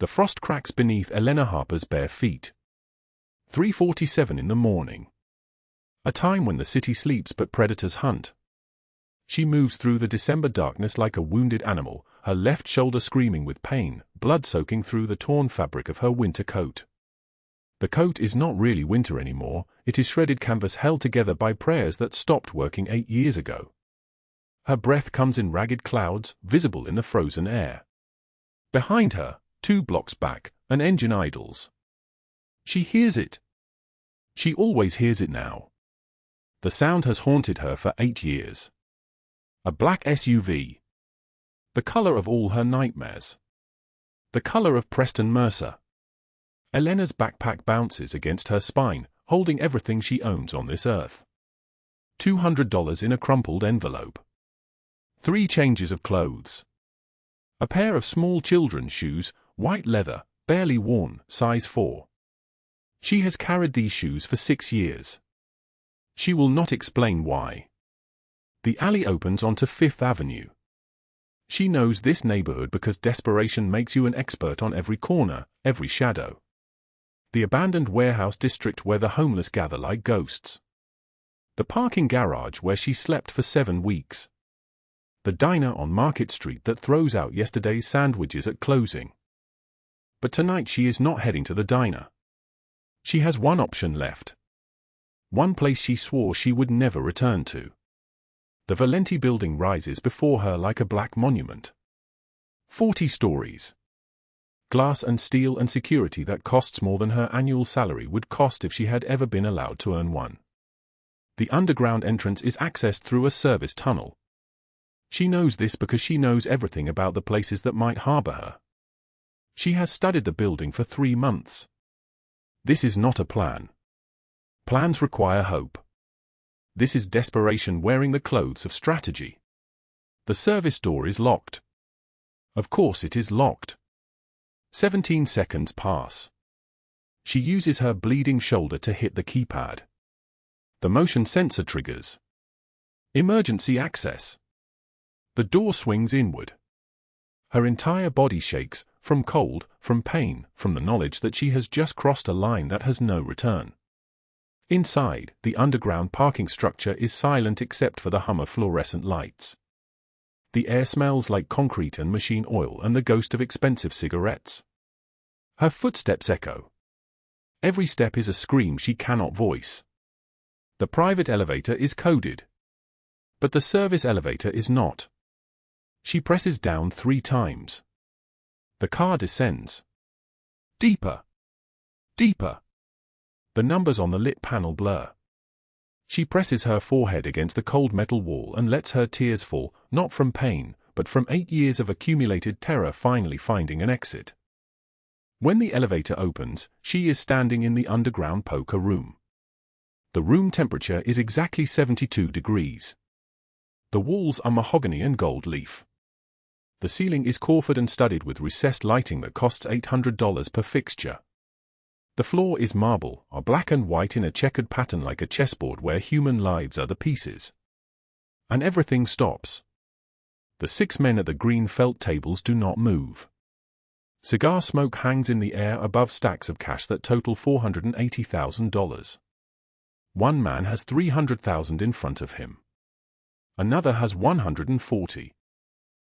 The frost cracks beneath Elena Harper's bare feet. 3:47 in the morning. A time when the city sleeps but predators hunt. She moves through the December darkness like a wounded animal, her left shoulder screaming with pain, blood soaking through the torn fabric of her winter coat. The coat is not really winter anymore, it is shredded canvas held together by prayers that stopped working 8 years ago. Her breath comes in ragged clouds, visible in the frozen air. Behind her, 2 blocks back, an engine idles. She hears it. She always hears it now. The sound has haunted her for 8 years. A black SUV. The color of all her nightmares. The color of Preston Mercer. Elena's backpack bounces against her spine, holding everything she owns on this earth. $200 in a crumpled envelope. 3 changes of clothes. A pair of small children's shoes, white leather, barely worn, size 4. She has carried these shoes for 6 years. She will not explain why. The alley opens onto 5th Avenue. She knows this neighborhood because desperation makes you an expert on every corner, every shadow. The abandoned warehouse district where the homeless gather like ghosts. The parking garage where she slept for 7 weeks. The diner on Market Street that throws out yesterday's sandwiches at closing. But tonight she is not heading to the diner. She has one option left. One place she swore she would never return to. The Valenti building rises before her like a black monument. 40 stories. Glass and steel and security that costs more than her annual salary would cost if she had ever been allowed to earn one. The underground entrance is accessed through a service tunnel. She knows this because she knows everything about the places that might harbor her. She has studied the building for 3 months. This is not a plan. Plans require hope. This is desperation wearing the clothes of strategy. The service door is locked. Of course it is locked. 17 seconds pass. She uses her bleeding shoulder to hit the keypad. The motion sensor triggers. Emergency access. The door swings inward. Her entire body shakes, from cold, from pain, from the knowledge that she has just crossed a line that has no return. Inside, the underground parking structure is silent except for the hum of fluorescent lights. The air smells like concrete and machine oil and the ghost of expensive cigarettes. Her footsteps echo. Every step is a scream she cannot voice. The private elevator is coded. But the service elevator is not. She presses down 3 times. The car descends. Deeper. Deeper. The numbers on the lit panel blur. She presses her forehead against the cold metal wall and lets her tears fall, not from pain, but from 8 years of accumulated terror finally finding an exit. When the elevator opens, she is standing in the underground poker room. The room temperature is exactly 72 degrees. The walls are mahogany and gold leaf. The ceiling is coiffured and studded with recessed lighting that costs $800 per fixture. The floor is marble, or black and white in a checkered pattern like a chessboard where human lives are the pieces. And everything stops. The 6 men at the green felt tables do not move. Cigar smoke hangs in the air above stacks of cash that total $480,000. One man has $300,000 in front of him. Another has $140,000.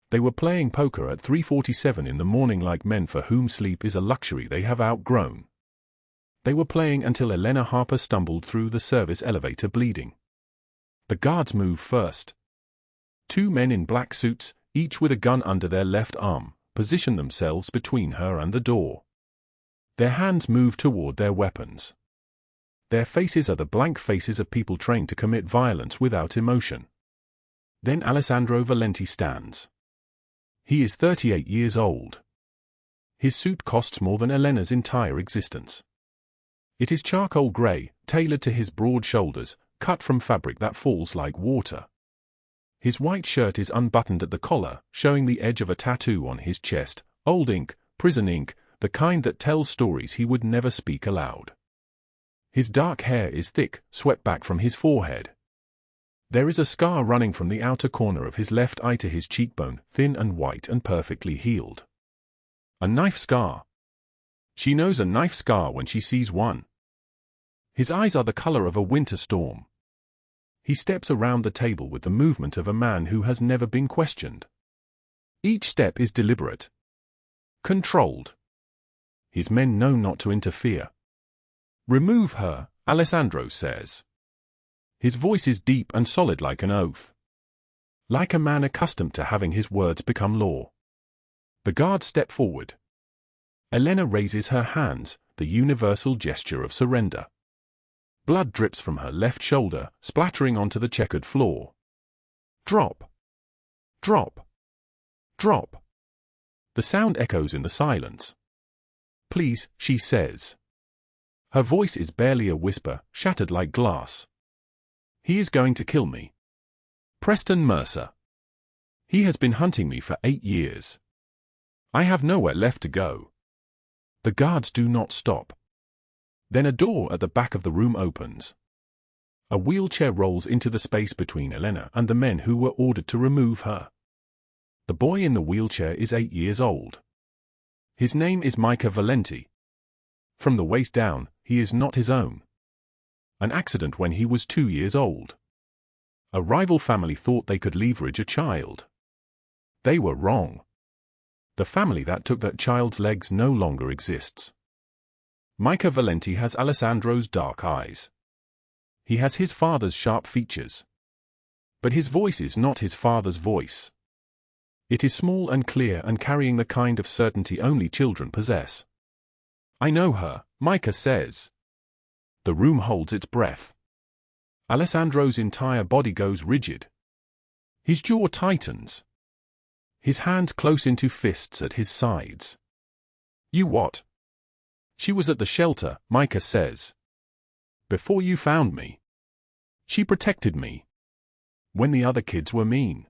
They were playing poker at 3:47 in the morning like men for whom sleep is a luxury they have outgrown. They were playing until Elena Harper stumbled through the service elevator bleeding. The guards move first. 2 men in black suits, each with a gun under their left arm, position themselves between her and the door. Their hands move toward their weapons. Their faces are the blank faces of people trained to commit violence without emotion. Then Alessandro Valenti stands. He is 38 years old. His suit costs more than Elena's entire existence. It is charcoal gray, tailored to his broad shoulders, cut from fabric that falls like water. His white shirt is unbuttoned at the collar, showing the edge of a tattoo on his chest, old ink, prison ink, the kind that tells stories he would never speak aloud. His dark hair is thick, swept back from his forehead. There is a scar running from the outer corner of his left eye to his cheekbone, thin and white and perfectly healed. A knife scar, She knows a knife scar when she sees one. His eyes are the color of a winter storm. He steps around the table with the movement of a man who has never been questioned. Each step is deliberate, controlled. His men know not to interfere. "Remove her," Alessandro says. His voice is deep and solid like an oath. Like a man accustomed to having his words become law. The guards step forward. Elena raises her hands, the universal gesture of surrender. Blood drips from her left shoulder, splattering onto the checkered floor. Drop. Drop. Drop. The sound echoes in the silence. "Please," she says. Her voice is barely a whisper, shattered like glass. "He is going to kill me. Preston Mercer. He has been hunting me for 8 years. I have nowhere left to go." The guards do not stop. Then a door at the back of the room opens. A wheelchair rolls into the space between Elena and the men who were ordered to remove her. The boy in the wheelchair is 8 years old. His name is Micah Valenti. From the waist down, he is not his own. An accident when he was 2 years old. A rival family thought they could leverage a child. They were wrong. The family that took that child's legs no longer exists. Micah Valenti has Alessandro's dark eyes. He has his father's sharp features. But his voice is not his father's voice. It is small and clear and carrying the kind of certainty only children possess. "I know her," Micah says. The room holds its breath. Alessandro's entire body goes rigid. His jaw tightens. His hands close into fists at his sides. "You what?" "She was at the shelter," Micah says. "Before you found me. She protected me. When the other kids were mean.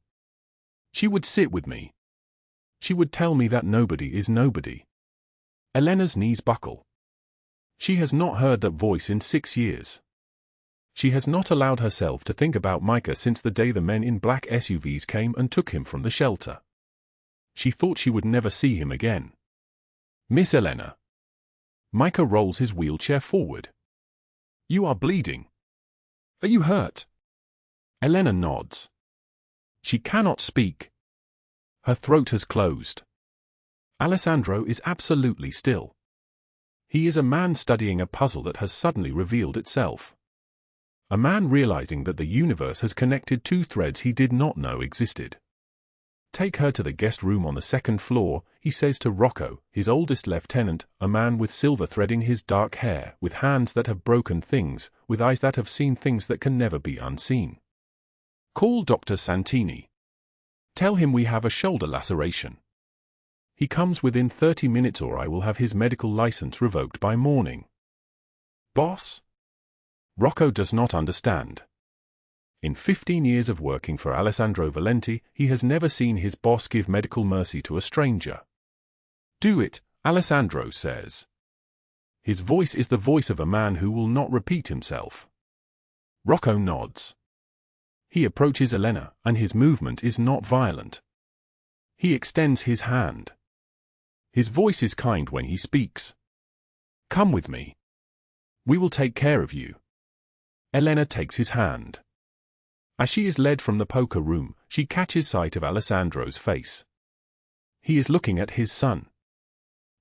She would sit with me. She would tell me that nobody is nobody." Elena's knees buckle. She has not heard that voice in 6 years. She has not allowed herself to think about Micah since the day the men in black SUVs came and took him from the shelter. She thought she would never see him again. "Miss Elena." Micah rolls his wheelchair forward. "You are bleeding. Are you hurt?" Elena nods. She cannot speak. Her throat has closed. Alessandro is absolutely still. He is a man studying a puzzle that has suddenly revealed itself. A man realizing that the universe has connected 2 threads he did not know existed. "Take her to the guest room on the 2nd floor," he says to Rocco, his oldest lieutenant, a man with silver threading his dark hair, with hands that have broken things, with eyes that have seen things that can never be unseen. "Call Dr. Santini. Tell him we have a shoulder laceration. He comes within 30 minutes or I will have his medical license revoked by morning." "Boss?" Rocco does not understand. In 15 years of working for Alessandro Valenti, he has never seen his boss give medical mercy to a stranger. "Do it," Alessandro says. His voice is the voice of a man who will not repeat himself. Rocco nods. He approaches Elena, and his movement is not violent. He extends his hand. His voice is kind when he speaks. "Come with me. We will take care of you." Elena takes his hand. As she is led from the poker room, she catches sight of Alessandro's face. He is looking at his son.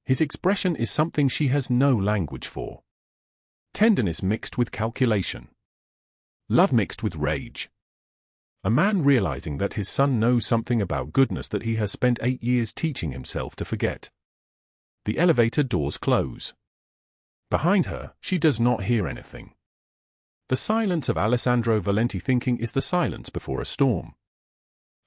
His expression is something she has no language for. Tenderness mixed with calculation. Love mixed with rage. A man realizing that his son knows something about goodness that he has spent 8 years teaching himself to forget. The elevator doors close. Behind her, she does not hear anything. The silence of Alessandro Valenti thinking is the silence before a storm.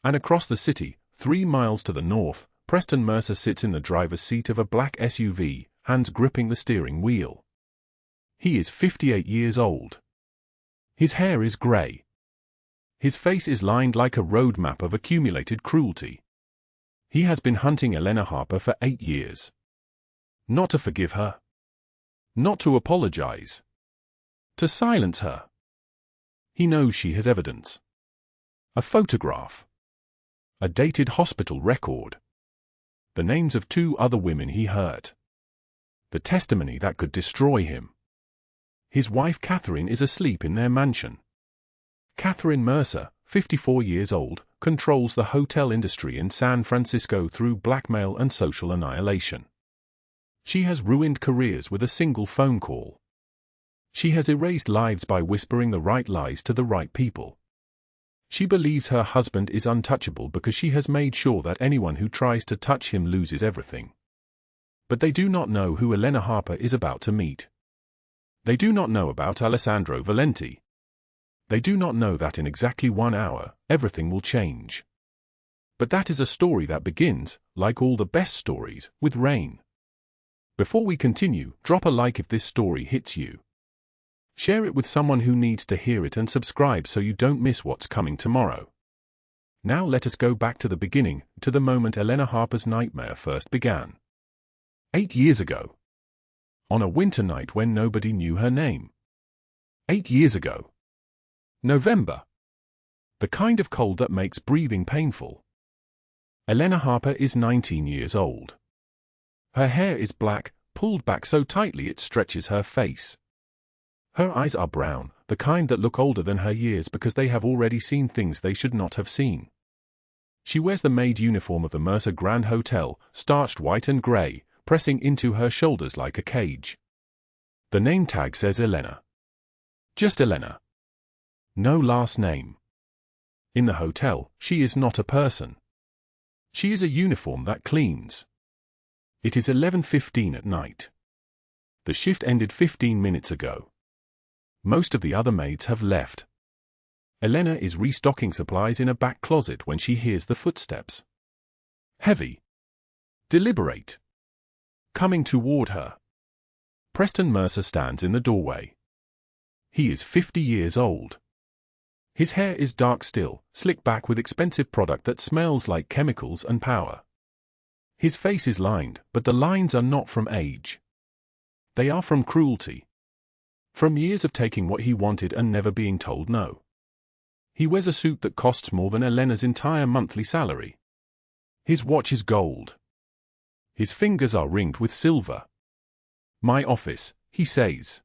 And across the city, 3 miles to the north, Preston Mercer sits in the driver's seat of a black SUV, hands gripping the steering wheel. He is 58 years old. His hair is grey. His face is lined like a road map of accumulated cruelty. He has been hunting Elena Harper for 8 years. Not to forgive her. Not to apologize. To silence her. He knows she has evidence. A photograph. A dated hospital record. The names of 2 other women he hurt. The testimony that could destroy him. His wife Catherine is asleep in their mansion. Catherine Mercer, 54 years old, controls the hotel industry in San Francisco through blackmail and social annihilation. She has ruined careers with a single phone call. She has erased lives by whispering the right lies to the right people. She believes her husband is untouchable because she has made sure that anyone who tries to touch him loses everything. But they do not know who Elena Harper is about to meet. They do not know about Alessandro Valenti. They do not know that in exactly 1 hour, everything will change. But that is a story that begins, like all the best stories, with rain. Before we continue, drop a like if this story hits you. Share it with someone who needs to hear it and subscribe so you don't miss what's coming tomorrow. Now let us go back to the beginning, to the moment Elena Harper's nightmare first began. 8 years ago. On a winter night when nobody knew her name. 8 years ago. November. The kind of cold that makes breathing painful. Elena Harper is 19 years old. Her hair is black, pulled back so tightly it stretches her face. Her eyes are brown, the kind that look older than her years because they have already seen things they should not have seen. She wears the maid uniform of the Mercer Grand Hotel, starched white and grey, pressing into her shoulders like a cage. The name tag says Elena. Just Elena. No last name. In the hotel, she is not a person. She is a uniform that cleans. It is 11:15 at night. The shift ended 15 minutes ago. Most of the other maids have left. Elena is restocking supplies in a back closet when she hears the footsteps. Heavy. Deliberate. Coming toward her. Preston Mercer stands in the doorway. He is 50 years old. His hair is dark still, slicked back with expensive product that smells like chemicals and power. His face is lined, but the lines are not from age. They are from cruelty. From years of taking what he wanted and never being told no. He wears a suit that costs more than Elena's entire monthly salary. His watch is gold. His fingers are ringed with silver. My office, he says.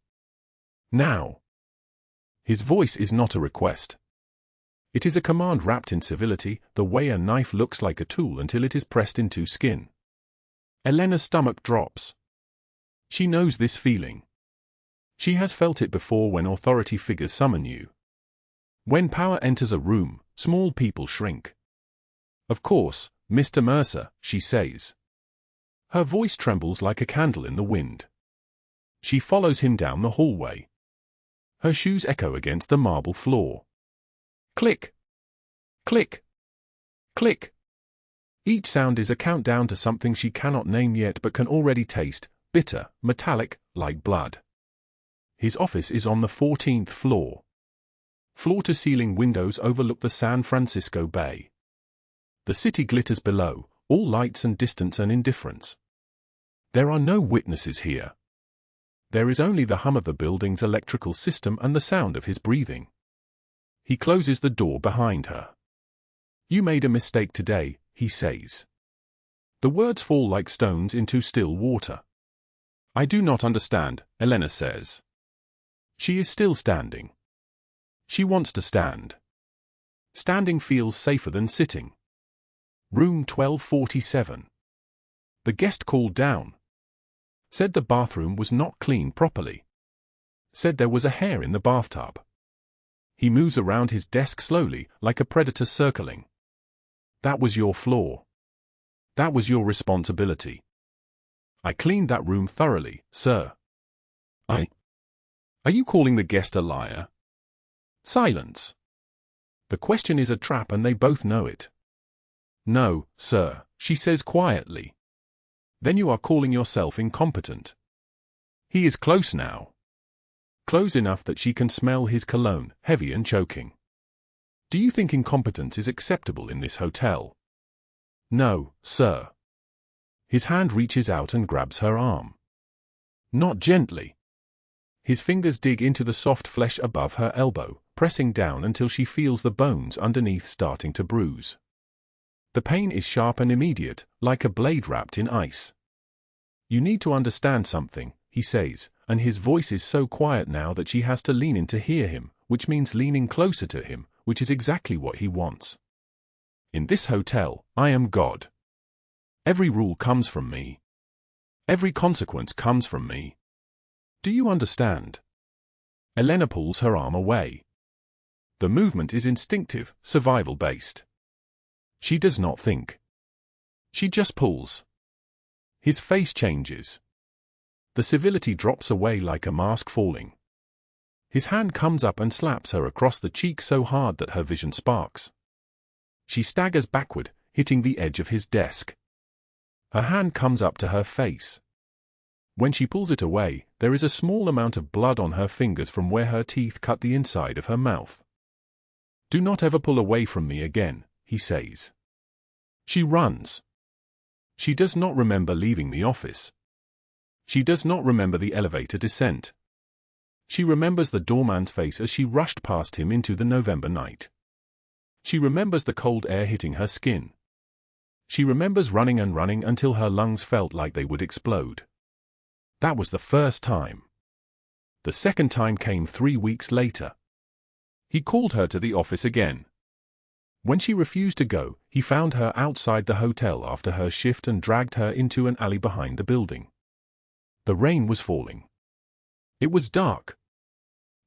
Now. His voice is not a request. It is a command wrapped in civility, the way a knife looks like a tool until it is pressed into skin. Elena's stomach drops. She knows this feeling. She has felt it before when authority figures summon you. When power enters a room, small people shrink. Of course, Mr. Mercer, she says. Her voice trembles like a candle in the wind. She follows him down the hallway. Her shoes echo against the marble floor. Click. Click. Click. Each sound is a countdown to something she cannot name yet but can already taste, bitter, metallic, like blood. His office is on the 14th floor. Floor-to-ceiling windows overlook the San Francisco Bay. The city glitters below, all lights and distance and indifference. There are no witnesses here. There is only the hum of the building's electrical system and the sound of his breathing. He closes the door behind her. You made a mistake today, he says. The words fall like stones into still water. I do not understand, Elena says. She is still standing. She wants to stand. Standing feels safer than sitting. Room 1247. The guest called down. Said the bathroom was not cleaned properly. Said there was a hair in the bathtub. He moves around his desk slowly, like a predator circling. That was your flaw. That was your responsibility. I cleaned that room thoroughly, sir. Are you calling the guest a liar? Silence. The question is a trap and they both know it. No, sir, she says quietly. Then you are calling yourself incompetent. He is close now. Close enough that she can smell his cologne, heavy and choking. Do you think incompetence is acceptable in this hotel? No, sir. His hand reaches out and grabs her arm. Not gently. His fingers dig into the soft flesh above her elbow, pressing down until she feels the bones underneath starting to bruise. The pain is sharp and immediate, like a blade wrapped in ice. You need to understand something, he says, and his voice is so quiet now that she has to lean in to hear him, which means leaning closer to him, which is exactly what he wants. In this hotel, I am God. Every rule comes from me. Every consequence comes from me. Do you understand? Elena pulls her arm away. The movement is instinctive, survival-based. She does not think. She just pulls. His face changes. The civility drops away like a mask falling. His hand comes up and slaps her across the cheek so hard that her vision sparks. She staggers backward, hitting the edge of his desk. Her hand comes up to her face. When she pulls it away, there is a small amount of blood on her fingers from where her teeth cut the inside of her mouth. Do not ever pull away from me again, he says. She runs. She does not remember leaving the office. She does not remember the elevator descent. She remembers the doorman's face as she rushed past him into the November night. She remembers the cold air hitting her skin. She remembers running and running until her lungs felt like they would explode. That was the first time. The second time came 3 weeks later. He called her to the office again. When she refused to go, he found her outside the hotel after her shift and dragged her into an alley behind the building. The rain was falling. It was dark.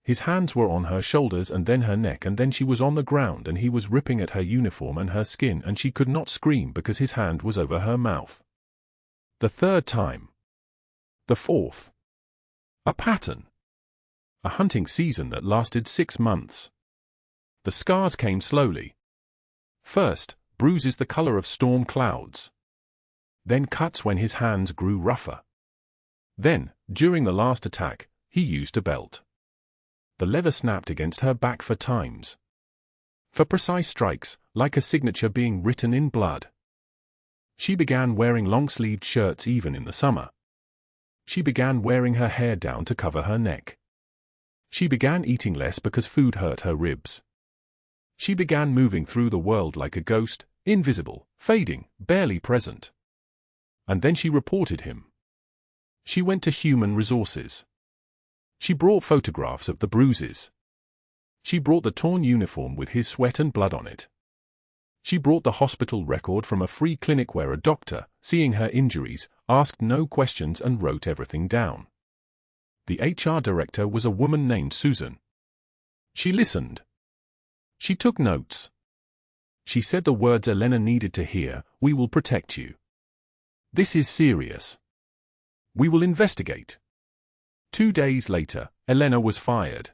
His hands were on her shoulders and then her neck, and then she was on the ground and he was ripping at her uniform and her skin, and she could not scream because his hand was over her mouth. The third time. The fourth. A pattern. A hunting season that lasted 6 months. The scars came slowly. First, bruises the color of storm clouds. Then cuts when his hands grew rougher. Then, during the last attack, he used a belt. The leather snapped against her back for times. For precise strikes, like a signature being written in blood. She began wearing long-sleeved shirts even in the summer. She began wearing her hair down to cover her neck. She began eating less because food hurt her ribs. She began moving through the world like a ghost, invisible, fading, barely present. And then she reported him. She went to human resources. She brought photographs of the bruises. She brought the torn uniform with his sweat and blood on it. She brought the hospital record from a free clinic where a doctor, seeing her injuries, asked no questions and wrote everything down. The HR director was a woman named Susan. She listened. She took notes. She said the words Elena needed to hear: "We will protect you. This is serious. We will investigate." 2 days later, Elena was fired.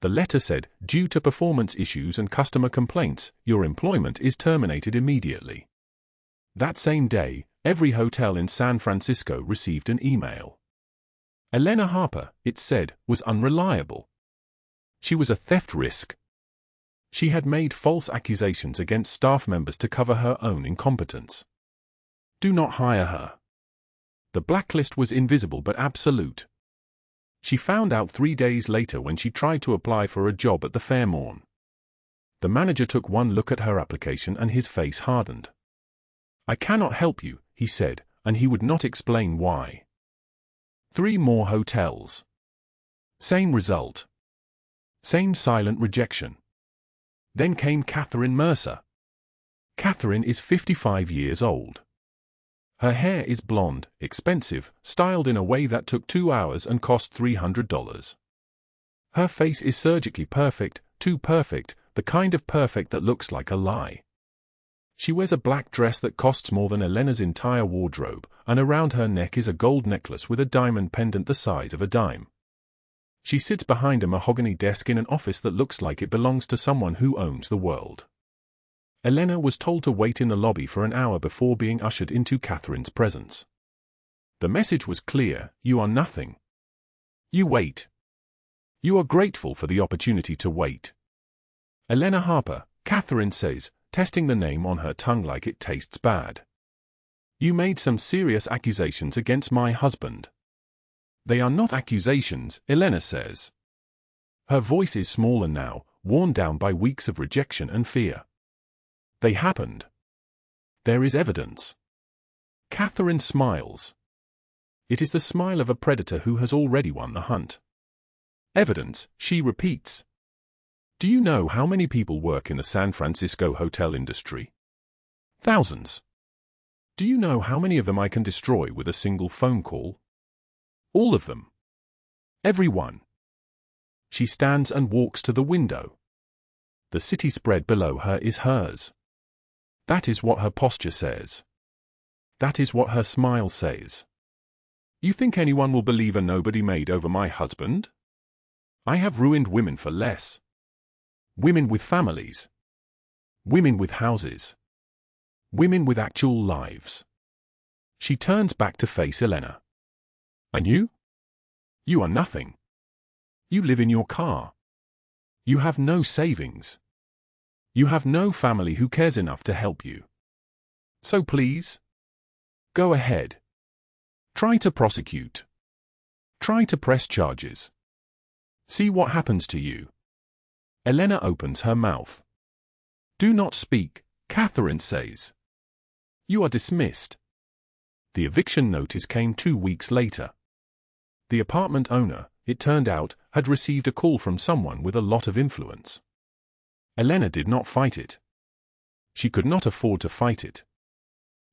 The letter said, "Due to performance issues and customer complaints, your employment is terminated immediately." That same day, every hotel in San Francisco received an email. Elena Harper, it said, was unreliable. She was a theft risk. She had made false accusations against staff members to cover her own incompetence. Do not hire her. The blacklist was invisible but absolute. She found out 3 days later when she tried to apply for a job at the Fairmont. The manager took one look at her application and his face hardened. "I cannot help you," he said, and he would not explain why. 3 more hotels. Same result. Same silent rejection. Then came Preston Mercer. Catherine is 55 years old. Her hair is blonde, expensive, styled in a way that took 2 hours and cost $300. Her face is surgically perfect, too perfect, the kind of perfect that looks like a lie. She wears a black dress that costs more than Elena's entire wardrobe, and around her neck is a gold necklace with a diamond pendant the size of a dime. She sits behind a mahogany desk in an office that looks like it belongs to someone who owns the world. Elena was told to wait in the lobby for an hour before being ushered into Catherine's presence. The message was clear: you are nothing. You wait. You are grateful for the opportunity to wait. Elena Harper, Catherine says, testing the name on her tongue like it tastes bad. You made some serious accusations against my husband. They are not accusations, Elena says. Her voice is smaller now, worn down by weeks of rejection and fear. They happened. There is evidence. Catherine smiles. It is the smile of a predator who has already won the hunt. Evidence, she repeats. Do you know how many people work in the San Francisco hotel industry? Thousands. Do you know how many of them I can destroy with a single phone call? All of them. Every one. She stands and walks to the window. The city spread below her is hers. That is what her posture says. That is what her smile says. You think anyone will believe a nobody maid over my husband? I have ruined women for less. Women with families. Women with houses. Women with actual lives. She turns back to face Elena. And you? You are nothing. You live in your car. You have no savings. You have no family who cares enough to help you. So please, go ahead. Try to prosecute. Try to press charges. See what happens to you. Elena opens her mouth. Do not speak, Catherine says. You are dismissed. The eviction notice came 2 weeks later. The apartment owner, it turned out, had received a call from someone with a lot of influence. Elena did not fight it. She could not afford to fight it.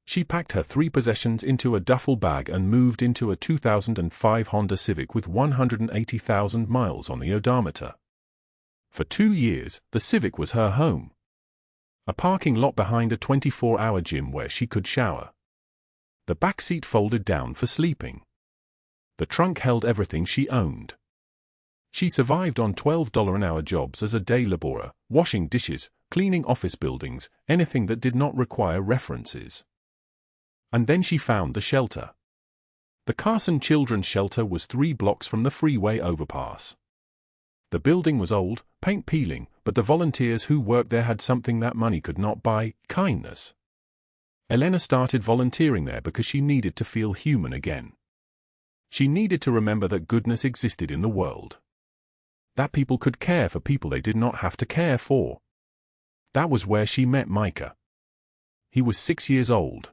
She packed her 3 possessions into a duffel bag and moved into a 2005 Honda Civic with 180,000 miles on the odometer. For 2 years, the Civic was her home. A parking lot behind a 24-hour gym where she could shower. The back seat folded down for sleeping. The trunk held everything she owned. She survived on $12 an hour jobs as a day laborer, washing dishes, cleaning office buildings, anything that did not require references. And then she found the shelter. The Carson Children's Shelter was 3 blocks from the freeway overpass. The building was old, paint peeling, but the volunteers who worked there had something that money could not buy: kindness. Elena started volunteering there because she needed to feel human again. She needed to remember that goodness existed in the world. That people could care for people they did not have to care for. That was where she met Micah. He was 6 years old.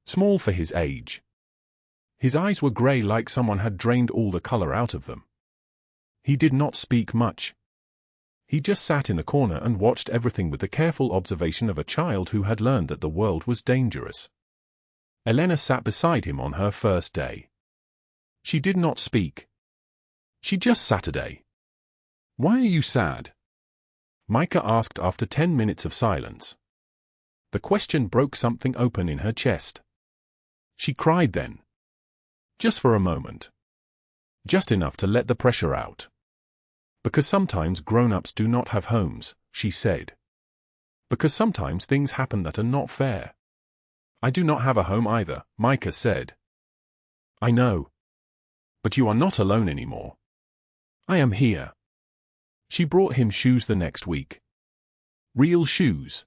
Small for his age. His eyes were grey like someone had drained all the color out of them. He did not speak much. He just sat in the corner and watched everything with the careful observation of a child who had learned that the world was dangerous. Elena sat beside him on her first day. She did not speak. She just sat. Why are you sad? Micah asked after 10 minutes of silence. The question broke something open in her chest. She cried then. Just for a moment. Just enough to let the pressure out. Because sometimes grown-ups do not have homes, she said. Because sometimes things happen that are not fair. I do not have a home either, Micah said. I know. But you are not alone anymore. I am here. She brought him shoes the next week. Real shoes.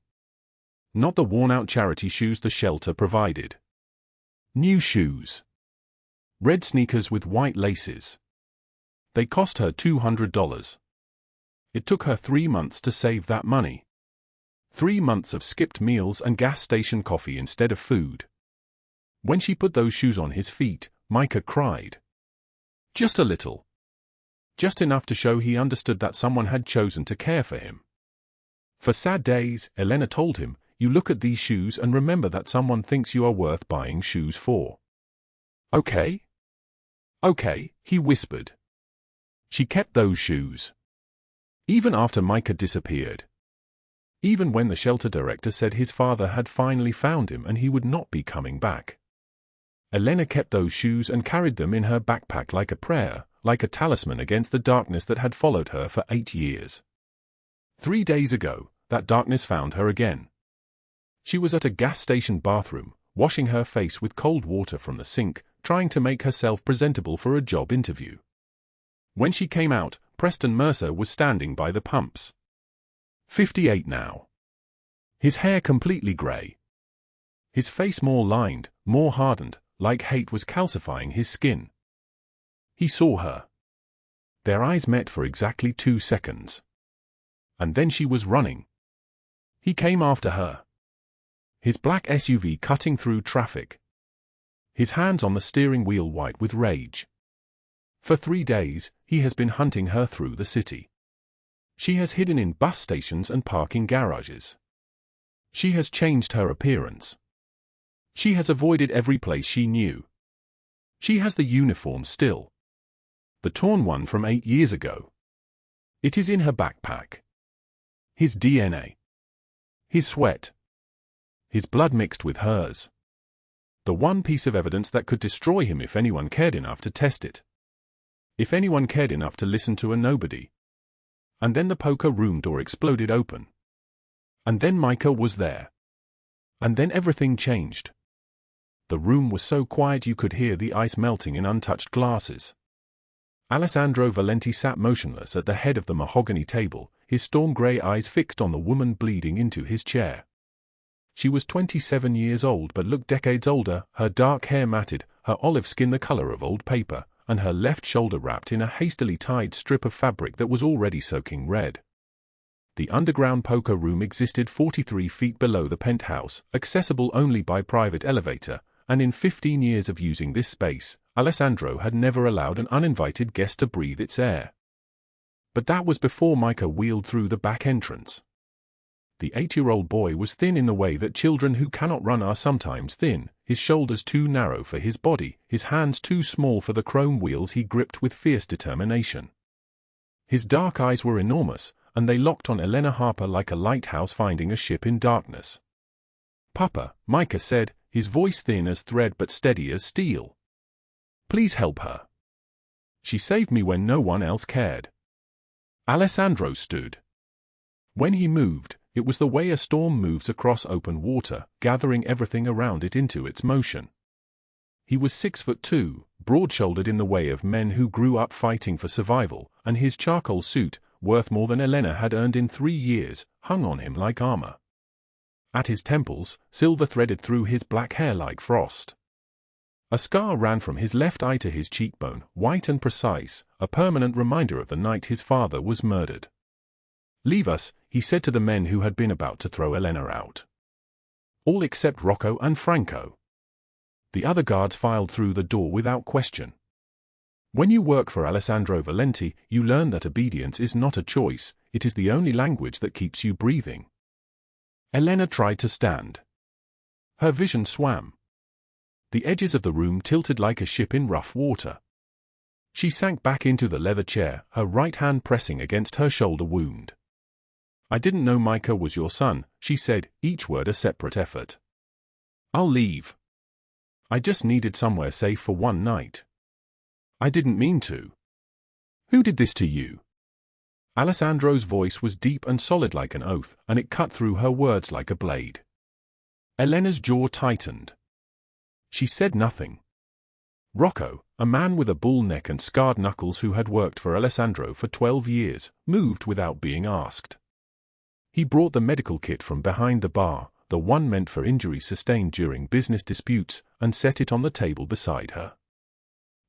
Not the worn-out charity shoes the shelter provided. New shoes. Red sneakers with white laces. They cost her $200. It took her 3 months to save that money. 3 months of skipped meals and gas station coffee instead of food. When she put those shoes on his feet, Micah cried. Just a little. Just enough to show he understood that someone had chosen to care for him. For sad days, Elena told him, you look at these shoes and remember that someone thinks you are worth buying shoes for. Okay? Okay, he whispered. She kept those shoes. Even after Micah disappeared. Even when the shelter director said his father had finally found him and he would not be coming back. Elena kept those shoes and carried them in her backpack like a prayer, like a talisman against the darkness that had followed her for 8 years. 3 days ago, that darkness found her again. She was at a gas station bathroom, washing her face with cold water from the sink, trying to make herself presentable for a job interview. When she came out, Preston Mercer was standing by the pumps. 58 now. His hair completely grey. His face more lined, more hardened, like hate was calcifying his skin. He saw her. Their eyes met for exactly 2 seconds. And then she was running. He came after her. His black SUV cutting through traffic. his hands on the steering wheel white with rage. For 3 days, he has been hunting her through the city. She has hidden in bus stations and parking garages. She has changed her appearance. She has avoided every place she knew. She has the uniform still. The torn one from 8 years ago. It is in her backpack. His DNA. His sweat. His blood mixed with hers. The one piece of evidence that could destroy him if anyone cared enough to test it. If anyone cared enough to listen to a nobody. And then the poker room door exploded open. And then Micah was there. And then everything changed. The room was so quiet you could hear the ice melting in untouched glasses. Alessandro Valenti sat motionless at the head of the mahogany table, his storm-grey eyes fixed on the woman bleeding into his chair. She was 27 years old but looked decades older, her dark hair matted, her olive skin the color of old paper, and her left shoulder wrapped in a hastily tied strip of fabric that was already soaking red. The underground poker room existed 43 feet below the penthouse, accessible only by private elevator, and in 15 years of using this space, Alessandro had never allowed an uninvited guest to breathe its air. But that was before Micah wheeled through the back entrance. The 8-year-old boy was thin in the way that children who cannot run are sometimes thin, his shoulders too narrow for his body, his hands too small for the chrome wheels he gripped with fierce determination. His dark eyes were enormous, and they locked on Elena Harper like a lighthouse finding a ship in darkness. "Papa," Micah said, his voice thin as thread but steady as steel. "Please help her. She saved me when no one else cared." Alessandro stood. When he moved, it was the way a storm moves across open water, gathering everything around it into its motion. He was 6'2", broad-shouldered in the way of men who grew up fighting for survival, and his charcoal suit, worth more than Elena had earned in 3 years, hung on him like armor. At his temples, silver threaded through his black hair like frost. A scar ran from his left eye to his cheekbone, white and precise, a permanent reminder of the night his father was murdered. "Leave us," he said to the men who had been about to throw Elena out. All except Rocco and Franco. The other guards filed through the door without question. When you work for Alessandro Valenti, you learn that obedience is not a choice, it is the only language that keeps you breathing. Elena tried to stand. Her vision swam. The edges of the room tilted like a ship in rough water. She sank back into the leather chair, her right hand pressing against her shoulder wound. "I didn't know Micah was your son," she said, each word a separate effort. "I'll leave. I just needed somewhere safe for one night. I didn't mean to. Who did this to you?" Alessandro's voice was deep and solid like an oath, and it cut through her words like a blade. Elena's jaw tightened. She said nothing. Rocco, a man with a bull neck and scarred knuckles who had worked for Alessandro for 12 years, moved without being asked. He brought the medical kit from behind the bar, the one meant for injuries sustained during business disputes, and set it on the table beside her.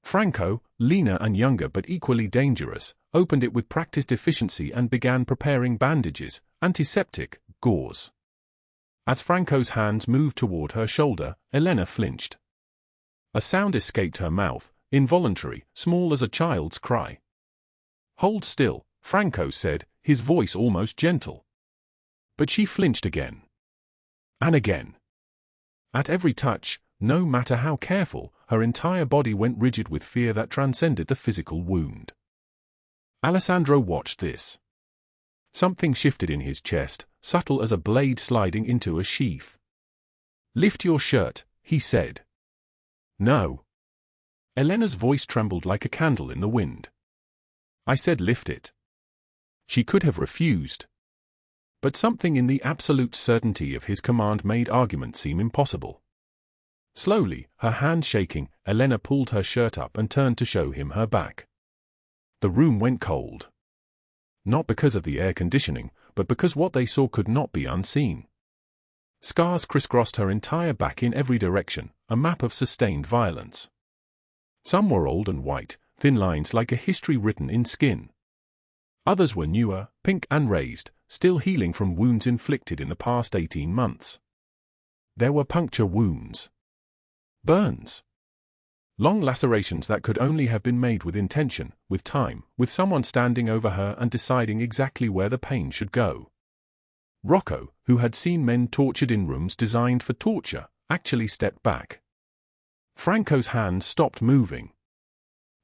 Franco, leaner and younger but equally dangerous, opened it with practiced efficiency and began preparing bandages, antiseptic, gauze. As Franco's hands moved toward her shoulder, Elena flinched. A sound escaped her mouth, involuntary, small as a child's cry. "Hold still," Franco said, his voice almost gentle. But she flinched again. And again. At every touch, no matter how careful, her entire body went rigid with fear that transcended the physical wound. Alessandro watched this. Something shifted in his chest, subtle as a blade sliding into a sheath. "Lift your shirt," he said. "No." Elena's voice trembled like a candle in the wind. "I said lift it." She could have refused. But something in the absolute certainty of his command made argument seem impossible. Slowly, her hand shaking, Elena pulled her shirt up and turned to show him her back. The room went cold. Not because of the air conditioning, but because what they saw could not be unseen. Scars crisscrossed her entire back in every direction, a map of sustained violence. Some were old and white, thin lines like a history written in skin. Others were newer, pink and raised, still healing from wounds inflicted in the past 18 months. There were puncture wounds. Burns. Long lacerations that could only have been made with intention, with time, with someone standing over her and deciding exactly where the pain should go. Rocco, who had seen men tortured in rooms designed for torture, actually stepped back. Franco's hands stopped moving.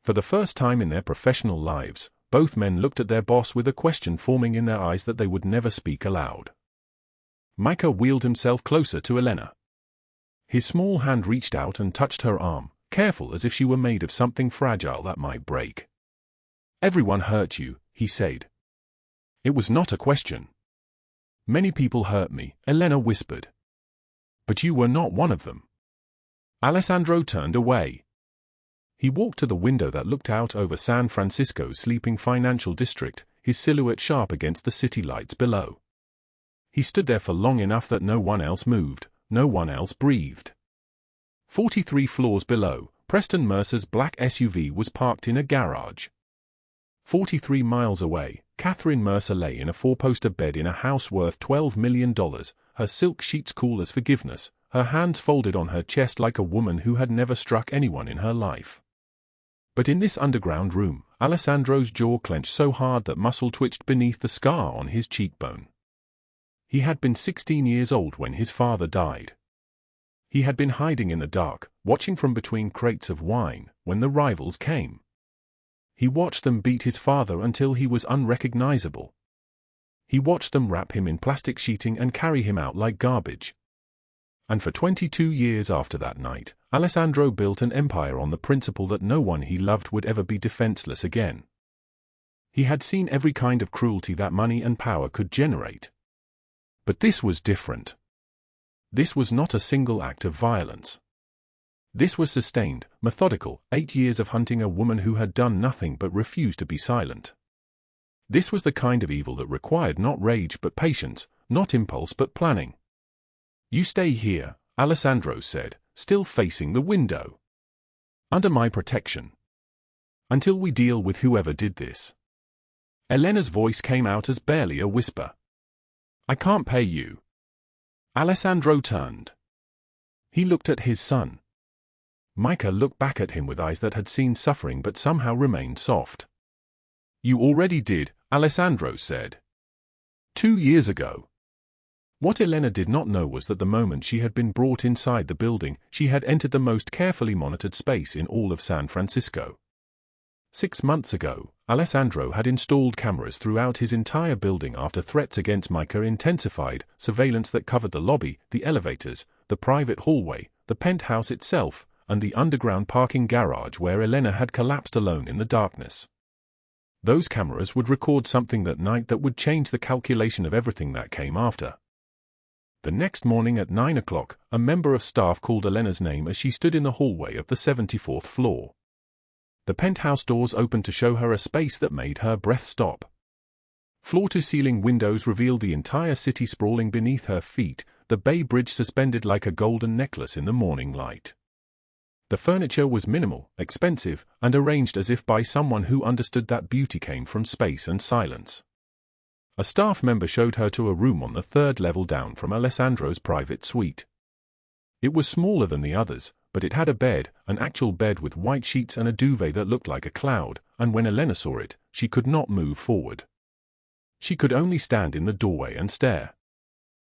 For the first time in their professional lives, both men looked at their boss with a question forming in their eyes that they would never speak aloud. Micah wheeled himself closer to Elena. His small hand reached out and touched her arm, careful as if she were made of something fragile that might break. "Everyone hurt you," he said. It was not a question. "Many people hurt me," Elena whispered. "But you were not one of them." Alessandro turned away. He walked to the window that looked out over San Francisco's sleeping financial district, his silhouette sharp against the city lights below. He stood there for long enough that no one else moved, no one else breathed. 43 floors below, Preston Mercer's black SUV was parked in a garage. 43 miles away, Catherine Mercer lay in a four-poster bed in a house worth $12 million, her silk sheets cool as forgiveness, her hands folded on her chest like a woman who had never struck anyone in her life. But in this underground room, Alessandro's jaw clenched so hard that muscle twitched beneath the scar on his cheekbone. He had been 16 years old when his father died. He had been hiding in the dark, watching from between crates of wine, when the rivals came. He watched them beat his father until he was unrecognizable. He watched them wrap him in plastic sheeting and carry him out like garbage. And for 22 years after that night, Alessandro built an empire on the principle that no one he loved would ever be defenseless again. He had seen every kind of cruelty that money and power could generate. But this was different. This was not a single act of violence. This was sustained, methodical, 8 years of hunting a woman who had done nothing but refuse to be silent. This was the kind of evil that required not rage but patience, not impulse but planning. "You stay here," Alessandro said, still facing the window. "Under my protection. Until we deal with whoever did this." Elena's voice came out as barely a whisper. "I can't pay you." Alessandro turned. He looked at his son. Micah looked back at him with eyes that had seen suffering but somehow remained soft. "You already did," Alessandro said. 2 years ago. What Elena did not know was that the moment she had been brought inside the building, she had entered the most carefully monitored space in all of San Francisco. 6 months ago, Alessandro had installed cameras throughout his entire building after threats against Micah intensified, surveillance that covered the lobby, the elevators, the private hallway, the penthouse itself, and the underground parking garage where Elena had collapsed alone in the darkness. Those cameras would record something that night that would change the calculation of everything that came after. The next morning at 9 o'clock, a member of staff called Elena's name as she stood in the hallway of the 74th floor. The penthouse doors opened to show her a space that made her breath stop. Floor-to-ceiling windows revealed the entire city sprawling beneath her feet, the Bay Bridge suspended like a golden necklace in the morning light. The furniture was minimal, expensive, and arranged as if by someone who understood that beauty came from space and silence. A staff member showed her to a room on the 3rd level down from Alessandro's private suite. It was smaller than the others, but it had a bed, an actual bed with white sheets and a duvet that looked like a cloud, and when Elena saw it, she could not move forward. She could only stand in the doorway and stare.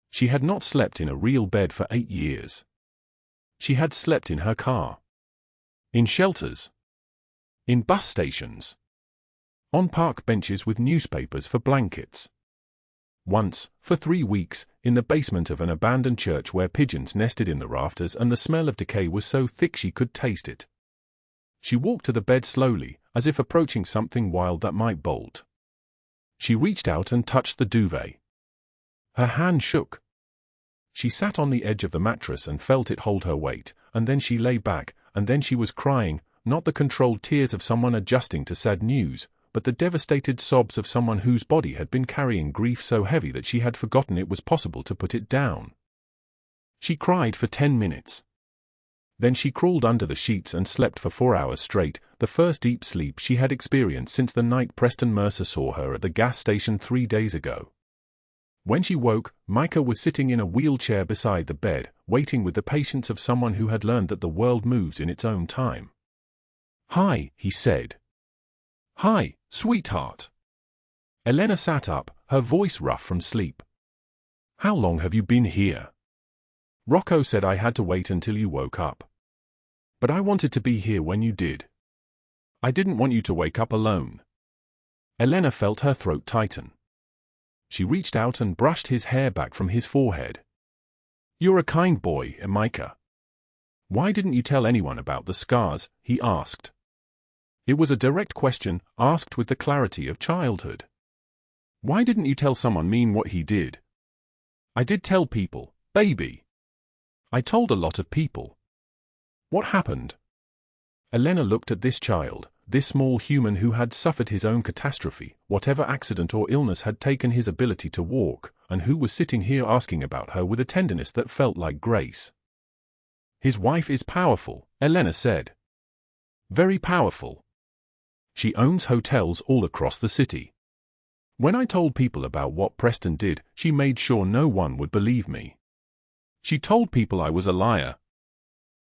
She had not slept in a real bed for 8 years. She had slept in her car. In shelters. In bus stations. On park benches with newspapers for blankets. Once, for 3 weeks, in the basement of an abandoned church where pigeons nested in the rafters and the smell of decay was so thick she could taste it. She walked to the bed slowly, as if approaching something wild that might bolt. She reached out and touched the duvet. Her hand shook. She sat on the edge of the mattress and felt it hold her weight, and then she lay back, and then she was crying, not the controlled tears of someone adjusting to sad news, but the devastated sobs of someone whose body had been carrying grief so heavy that she had forgotten it was possible to put it down. She cried for 10 minutes. Then she crawled under the sheets and slept for 4 hours straight, the first deep sleep she had experienced since the night Preston Mercer saw her at the gas station 3 days ago. When she woke, Micah was sitting in a wheelchair beside the bed, waiting with the patience of someone who had learned that the world moves in its own time. "Hi," he said. "Hi, sweetheart." Elena sat up, her voice rough from sleep. "How long have you been here?" "Rocco said I had to wait until you woke up. But I wanted to be here when you did. I didn't want you to wake up alone." Elena felt her throat tighten. She reached out and brushed his hair back from his forehead. "You're a kind boy, Micah. Why didn't you tell anyone about the scars?" he asked. It was a direct question, asked with the clarity of childhood. "Why didn't you tell someone mean what he did?" "I did tell people, baby. I told a lot of people." "What happened?" Elena looked at this child, this small human who had suffered his own catastrophe, whatever accident or illness had taken his ability to walk, and who was sitting here asking about her with a tenderness that felt like grace. "His wife is powerful," Elena said. "Very powerful. She owns hotels all across the city. When I told people about what Preston did, she made sure no one would believe me. She told people I was a liar.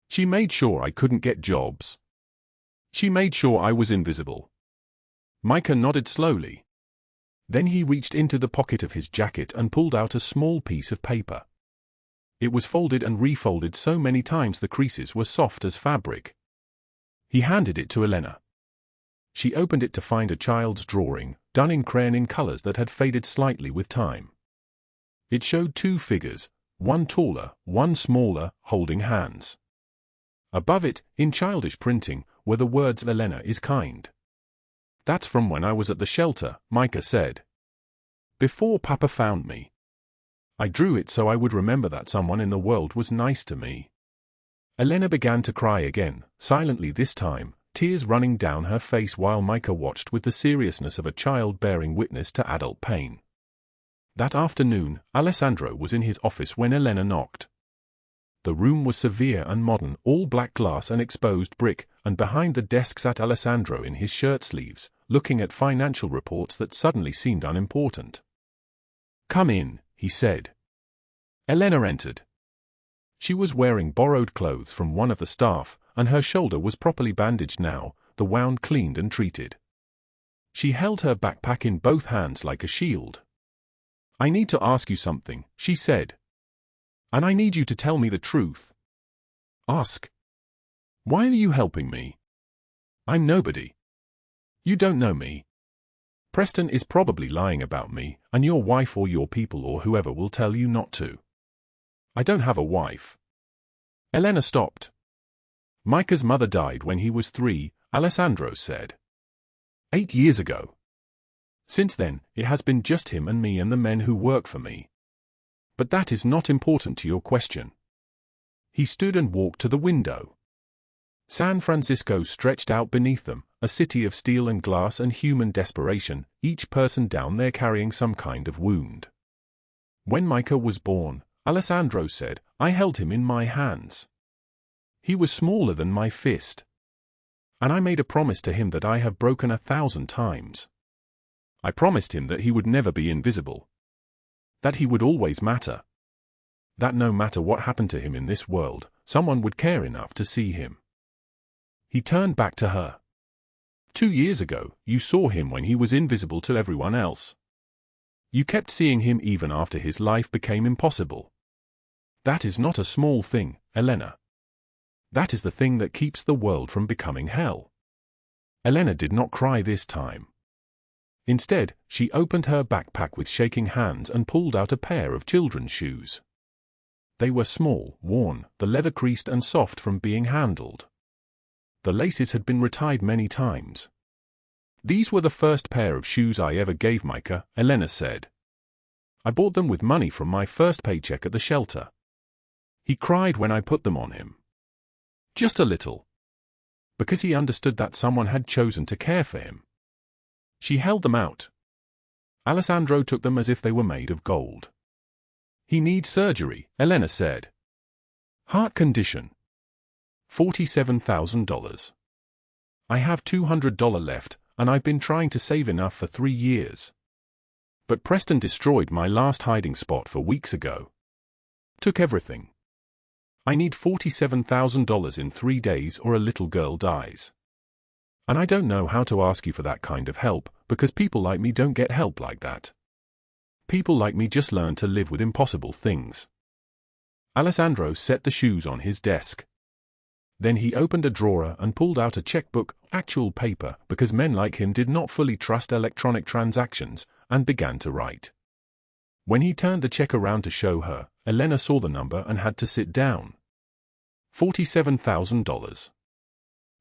She made sure I couldn't get jobs. She made sure I was invisible." Micah nodded slowly. Then he reached into the pocket of his jacket and pulled out a small piece of paper. It was folded and refolded so many times the creases were soft as fabric. He handed it to Elena. She opened it to find a child's drawing, done in crayon in colors that had faded slightly with time. It showed two figures, one taller, one smaller, holding hands. Above it, in childish printing, were the words "Elena is kind." "That's from when I was at the shelter," Micah said. "Before Papa found me. I drew it so I would remember that someone in the world was nice to me." Elena began to cry again, silently this time, tears running down her face while Micah watched with the seriousness of a child bearing witness to adult pain. That afternoon, Alessandro was in his office when Elena knocked. The room was severe and modern, all black glass and exposed brick, and behind the desk sat Alessandro in his shirt sleeves, looking at financial reports that suddenly seemed unimportant. "Come in," he said. Elena entered. She was wearing borrowed clothes from one of the staff, and her shoulder was properly bandaged now, the wound cleaned and treated. She held her backpack in both hands like a shield. "I need to ask you something," she said. "And I need you to tell me the truth." "Ask." "Why are you helping me? I'm nobody. You don't know me. Preston is probably lying about me, and your wife or your people or whoever will tell you not to." "I don't have a wife." Elena stopped. "Micah's mother died when he was 3, Alessandro said. 8 years ago. Since then, it has been just him and me and the men who work for me. But that is not important to your question." He stood and walked to the window. San Francisco stretched out beneath them, a city of steel and glass and human desperation, each person down there carrying some kind of wound. "When Micah was born," Alessandro said, "I held him in my hands. He was smaller than my fist. And I made a promise to him that I have broken 1,000 times. I promised him that he would never be invisible. That he would always matter. That no matter what happened to him in this world, someone would care enough to see him." He turned back to her. 2 years ago, you saw him when he was invisible to everyone else. You kept seeing him even after his life became impossible. That is not a small thing, Elena. That is the thing that keeps the world from becoming hell." Elena did not cry this time. Instead, she opened her backpack with shaking hands and pulled out a pair of children's shoes. They were small, worn, the leather creased and soft from being handled. The laces had been retied many times. "These were the first pair of shoes I ever gave Micah," Elena said. "I bought them with money from my first paycheck at the shelter. He cried when I put them on him. Just a little. Because he understood that someone had chosen to care for him." She held them out. Alessandro took them as if they were made of gold. "He needs surgery," Elena said. "Heart condition. $47,000. I have $200 left, and I've been trying to save enough for 3 years. But Preston destroyed my last hiding spot for weeks ago. Took everything. I need $47,000 in 3 days or a little girl dies." And I don't know how to ask you for that kind of help, because people like me don't get help like that. People like me just learn to live with impossible things. Alessandro set the shoes on his desk. Then he opened a drawer and pulled out a checkbook, actual paper, because men like him did not fully trust electronic transactions, and began to write. When he turned the check around to show her, Elena saw the number and had to sit down. $47,000.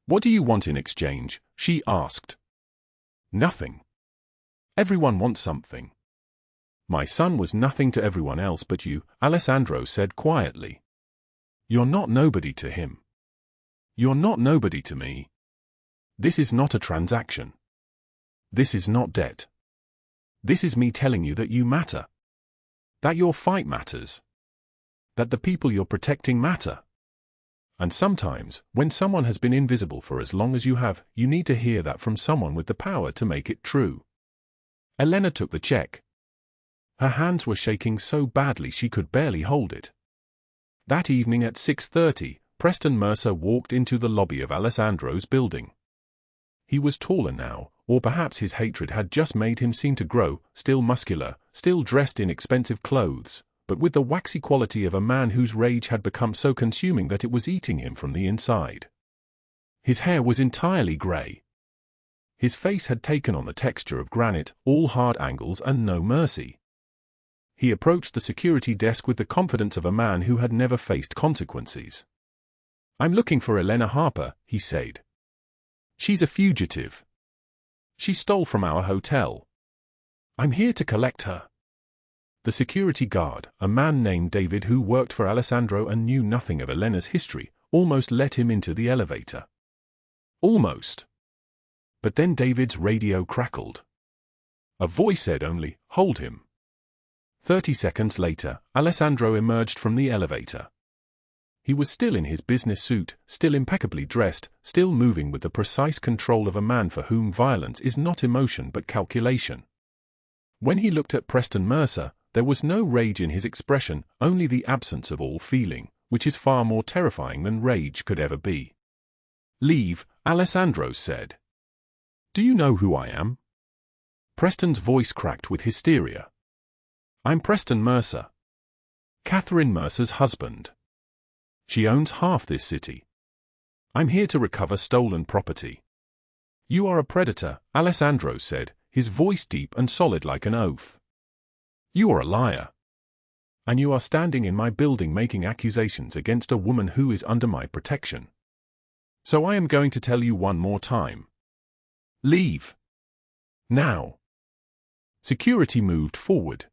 What do you want in exchange? She asked. Nothing. Everyone wants something. My son was nothing to everyone else but you, Alessandro said quietly. You're not nobody to him. You're not nobody to me. This is not a transaction. This is not debt. This is me telling you that you matter. That your fight matters. That the people you're protecting matter. And sometimes, when someone has been invisible for as long as you have, you need to hear that from someone with the power to make it true. Elena took the check. Her hands were shaking so badly she could barely hold it. That evening at 6:30, Preston Mercer walked into the lobby of Alessandro's building. He was taller now, or perhaps his hatred had just made him seem to grow, still muscular, still dressed in expensive clothes, but with the waxy quality of a man whose rage had become so consuming that it was eating him from the inside. His hair was entirely grey. His face had taken on the texture of granite, all hard angles and no mercy. He approached the security desk with the confidence of a man who had never faced consequences. I'm looking for Elena Harper, he said. She's a fugitive. She stole from our hotel. I'm here to collect her. The security guard, a man named David who worked for Alessandro and knew nothing of Elena's history, almost let him into the elevator. Almost. But then David's radio crackled. A voice said only, "Hold him." 30 seconds later, Alessandro emerged from the elevator. He was still in his business suit, still impeccably dressed, still moving with the precise control of a man for whom violence is not emotion but calculation. When he looked at Preston Mercer, there was no rage in his expression, only the absence of all feeling, which is far more terrifying than rage could ever be. Leave, Alessandro said. Do you know who I am? Preston's voice cracked with hysteria. I'm Preston Mercer. Catherine Mercer's husband. She owns half this city. I'm here to recover stolen property. You are a predator, Alessandro said, his voice deep and solid like an oath. You are a liar. And you are standing in my building making accusations against a woman who is under my protection. So I am going to tell you one more time. Leave. Now. Security moved forward.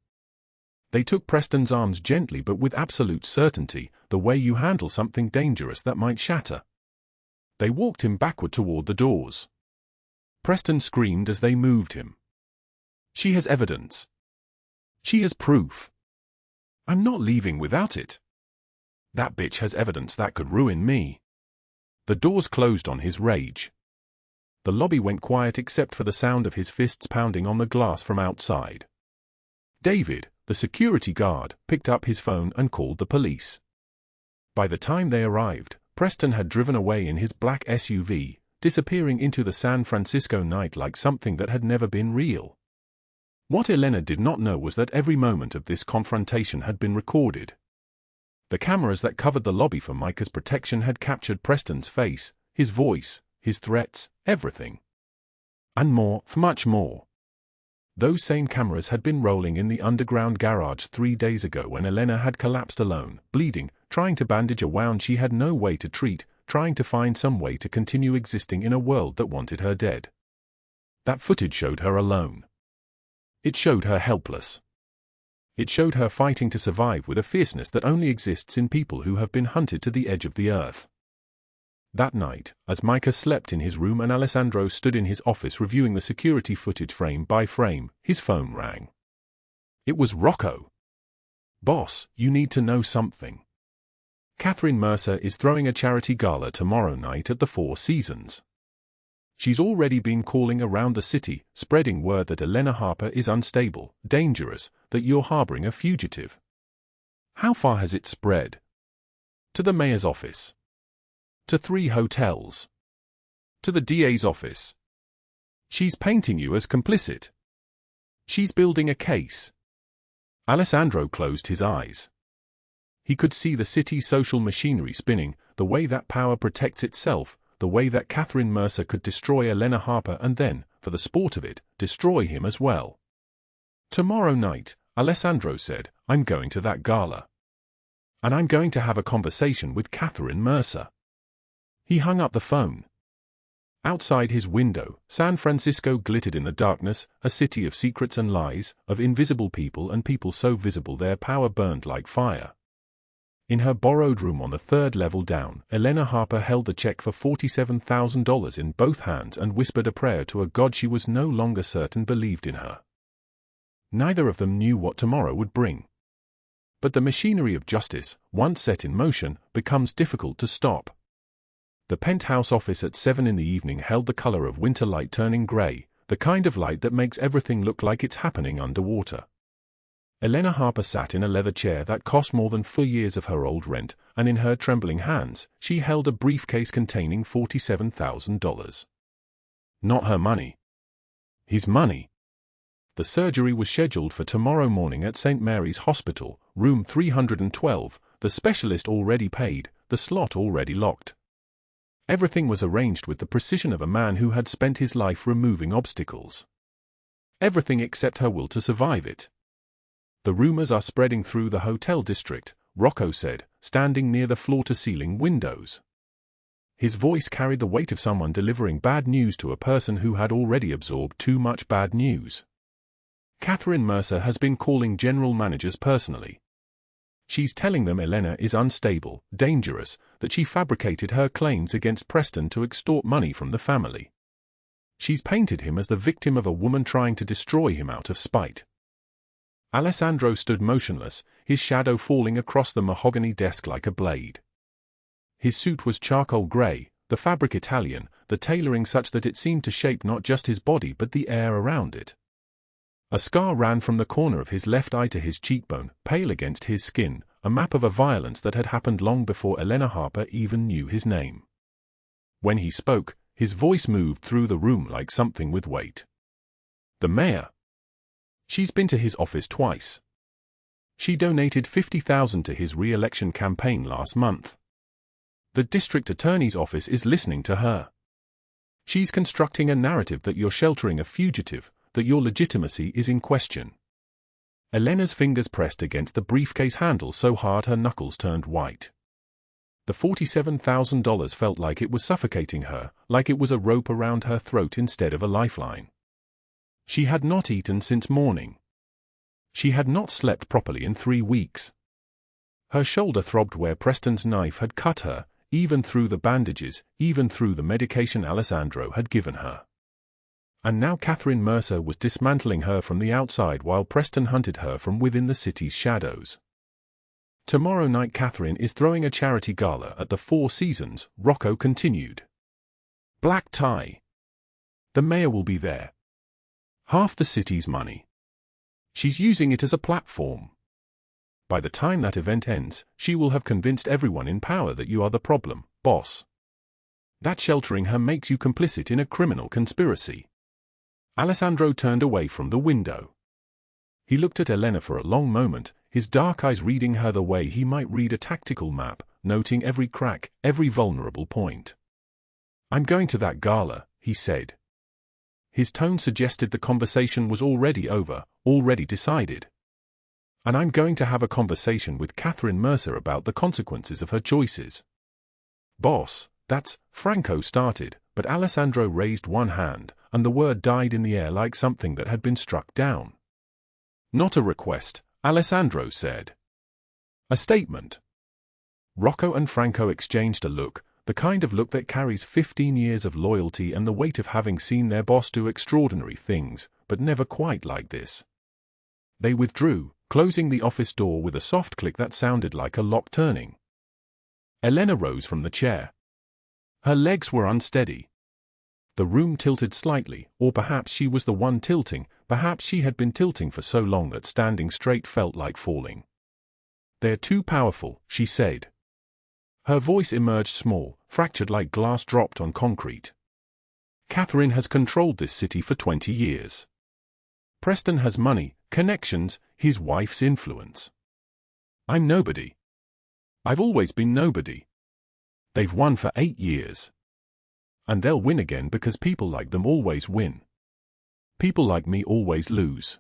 They took Preston's arms gently but with absolute certainty, the way you handle something dangerous that might shatter. They walked him backward toward the doors. Preston screamed as they moved him. She has evidence. She has proof. I'm not leaving without it. That bitch has evidence that could ruin me. The doors closed on his rage. The lobby went quiet except for the sound of his fists pounding on the glass from outside. David, the security guard, picked up his phone and called the police. By the time they arrived, Preston had driven away in his black SUV, disappearing into the San Francisco night like something that had never been real. What Elena did not know was that every moment of this confrontation had been recorded. The cameras that covered the lobby for Micah's protection had captured Preston's face, his voice, his threats, everything. And more, much more. Those same cameras had been rolling in the underground garage 3 days ago when Elena had collapsed alone, bleeding, trying to bandage a wound she had no way to treat, trying to find some way to continue existing in a world that wanted her dead. That footage showed her alone. It showed her helpless. It showed her fighting to survive with a fierceness that only exists in people who have been hunted to the edge of the earth. That night, as Micah slept in his room and Alessandro stood in his office reviewing the security footage frame by frame, his phone rang. It was Rocco. Boss, you need to know something. Catherine Mercer is throwing a charity gala tomorrow night at the Four Seasons. She's already been calling around the city, spreading word that Elena Harper is unstable, dangerous, that you're harboring a fugitive. How far has it spread? To the mayor's office. To 3 hotels. To the DA's office. She's painting you as complicit. She's building a case. Alessandro closed his eyes. He could see the city's social machinery spinning, the way that power protects itself, the way that Preston Mercer could destroy Elena Harper and then, for the sport of it, destroy him as well. Tomorrow night, Alessandro said, I'm going to that gala. And I'm going to have a conversation with Preston Mercer. He hung up the phone. Outside his window, San Francisco glittered in the darkness, a city of secrets and lies, of invisible people and people so visible their power burned like fire. In her borrowed room on the third level down, Elena Harper held the check for $47,000 in both hands and whispered a prayer to a God she was no longer certain believed in her. Neither of them knew what tomorrow would bring. But the machinery of justice, once set in motion, becomes difficult to stop. The penthouse office at 7 in the evening held the color of winter light turning gray, the kind of light that makes everything look like it's happening underwater. Elena Harper sat in a leather chair that cost more than 4 years of her old rent, and in her trembling hands, she held a briefcase containing $47,000. Not her money. His money. The surgery was scheduled for tomorrow morning at St. Mary's Hospital, room 312, the specialist already paid, the slot already locked. Everything was arranged with the precision of a man who had spent his life removing obstacles. Everything except her will to survive it. The rumors are spreading through the hotel district, Rocco said, standing near the floor-to-ceiling windows. His voice carried the weight of someone delivering bad news to a person who had already absorbed too much bad news. Preston Mercer has been calling general managers personally. She's telling them Elena is unstable, dangerous, that she fabricated her claims against Preston to extort money from the family. She's painted him as the victim of a woman trying to destroy him out of spite. Alessandro stood motionless, his shadow falling across the mahogany desk like a blade. His suit was charcoal gray, the fabric Italian, the tailoring such that it seemed to shape not just his body but the air around it. A scar ran from the corner of his left eye to his cheekbone, pale against his skin, a map of a violence that had happened long before Elena Harper even knew his name. When he spoke, his voice moved through the room like something with weight. The mayor. She's been to his office twice. She donated $50,000 to his re-election campaign last month. The district attorney's office is listening to her. She's constructing a narrative that you're sheltering a fugitive, that your legitimacy is in question. Elena's fingers pressed against the briefcase handle so hard her knuckles turned white. The $47,000 felt like it was suffocating her, like it was a rope around her throat instead of a lifeline. She had not eaten since morning. She had not slept properly in 3 weeks. Her shoulder throbbed where Preston's knife had cut her, even through the bandages, even through the medication Alessandro had given her. And now Preston Mercer was dismantling her from the outside while Preston hunted her from within the city's shadows. Tomorrow night Preston is throwing a charity gala at the Four Seasons, Rocco continued. Black tie. The mayor will be there. Half the city's money. She's using it as a platform. By the time that event ends, she will have convinced everyone in power that you are the problem, boss. That sheltering her makes you complicit in a criminal conspiracy. Alessandro turned away from the window. He looked at Elena for a long moment, his dark eyes reading her the way he might read a tactical map, noting every crack, every vulnerable point. I'm going to that gala, he said. His tone suggested the conversation was already over, already decided. And I'm going to have a conversation with Preston Mercer about the consequences of her choices. Boss, that's, Franco started, but Alessandro raised one hand, and the word died in the air like something that had been struck down. Not a request, Alessandro said. A statement. Rocco and Franco exchanged a look, the kind of look that carries 15 years of loyalty and the weight of having seen their boss do extraordinary things, but never quite like this. They withdrew, closing the office door with a soft click that sounded like a lock turning. Elena rose from the chair. Her legs were unsteady. The room tilted slightly, or perhaps she was the one tilting, perhaps she had been tilting for so long that standing straight felt like falling. They're too powerful, she said. Her voice emerged small, fractured like glass dropped on concrete. Catherine has controlled this city for 20 years. Preston has money, connections, his wife's influence. I'm nobody. I've always been nobody. They've won for 8 years. And they'll win again because people like them always win. People like me always lose.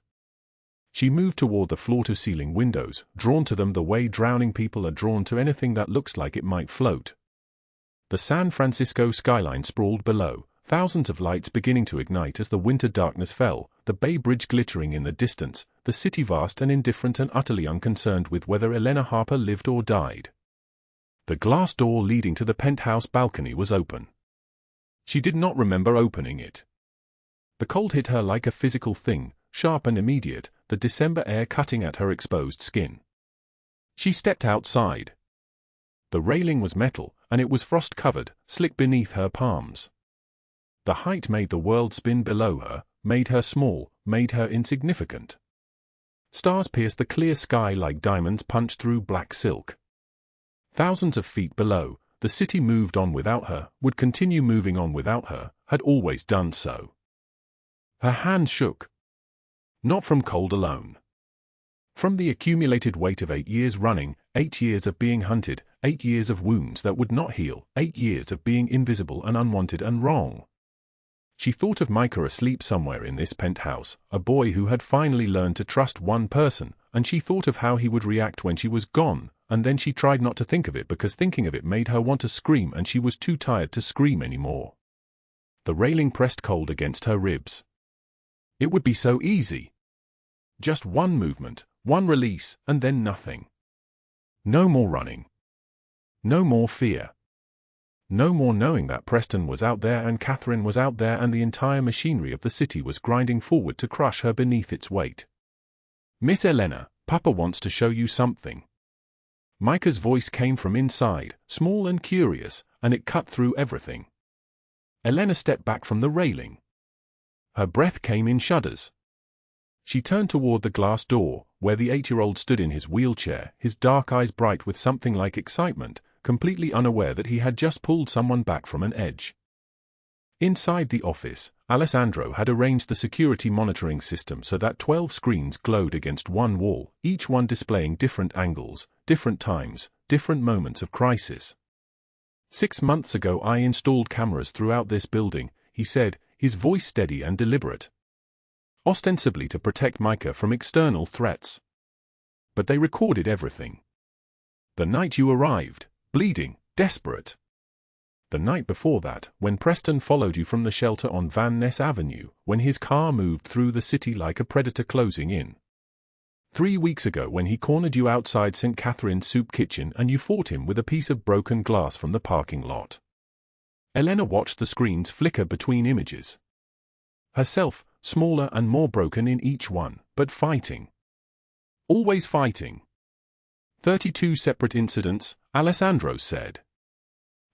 She moved toward the floor-to-ceiling windows, drawn to them the way drowning people are drawn to anything that looks like it might float. The San Francisco skyline sprawled below, thousands of lights beginning to ignite as the winter darkness fell, the Bay Bridge glittering in the distance, the city vast and indifferent and utterly unconcerned with whether Elena Harper lived or died. The glass door leading to the penthouse balcony was open. She did not remember opening it. The cold hit her like a physical thing, sharp and immediate, the December air cutting at her exposed skin. She stepped outside. The railing was metal, and it was frost-covered, slick beneath her palms. The height made the world spin below her, made her small, made her insignificant. Stars pierced the clear sky like diamonds punched through black silk. Thousands of feet below, the city moved on without her, would continue moving on without her, had always done so. Her hand shook. Not from cold alone. From the accumulated weight of 8 years running, 8 years of being hunted, 8 years of wounds that would not heal, 8 years of being invisible and unwanted and wrong. She thought of Micah asleep somewhere in this penthouse, a boy who had finally learned to trust one person, and she thought of how he would react when she was gone, and then she tried not to think of it because thinking of it made her want to scream and she was too tired to scream anymore. The railing pressed cold against her ribs. It would be so easy. Just one movement, one release, and then nothing. No more running. No more fear. No more knowing that Preston was out there and Catherine was out there and the entire machinery of the city was grinding forward to crush her beneath its weight. Miss Elena, Papa wants to show you something. Micah's voice came from inside, small and curious, and it cut through everything. Elena stepped back from the railing. Her breath came in shudders. She turned toward the glass door, where the 8-year-old stood in his wheelchair, his dark eyes bright with something like excitement, completely unaware that he had just pulled someone back from an edge. Inside the office, Alessandro had arranged the security monitoring system so that 12 screens glowed against one wall, each one displaying different angles, different times, different moments of crisis. 6 months ago I installed cameras throughout this building, he said, his voice steady and deliberate. Ostensibly to protect Micah from external threats. But they recorded everything. The night you arrived, bleeding, desperate. The night before that, when Preston followed you from the shelter on Van Ness Avenue, when his car moved through the city like a predator closing in. 3 weeks ago when he cornered you outside St. Catherine's soup kitchen and you fought him with a piece of broken glass from the parking lot. Elena watched the screens flicker between images. Herself, smaller and more broken in each one, but fighting. Always fighting. 32 separate incidents, Alessandro said.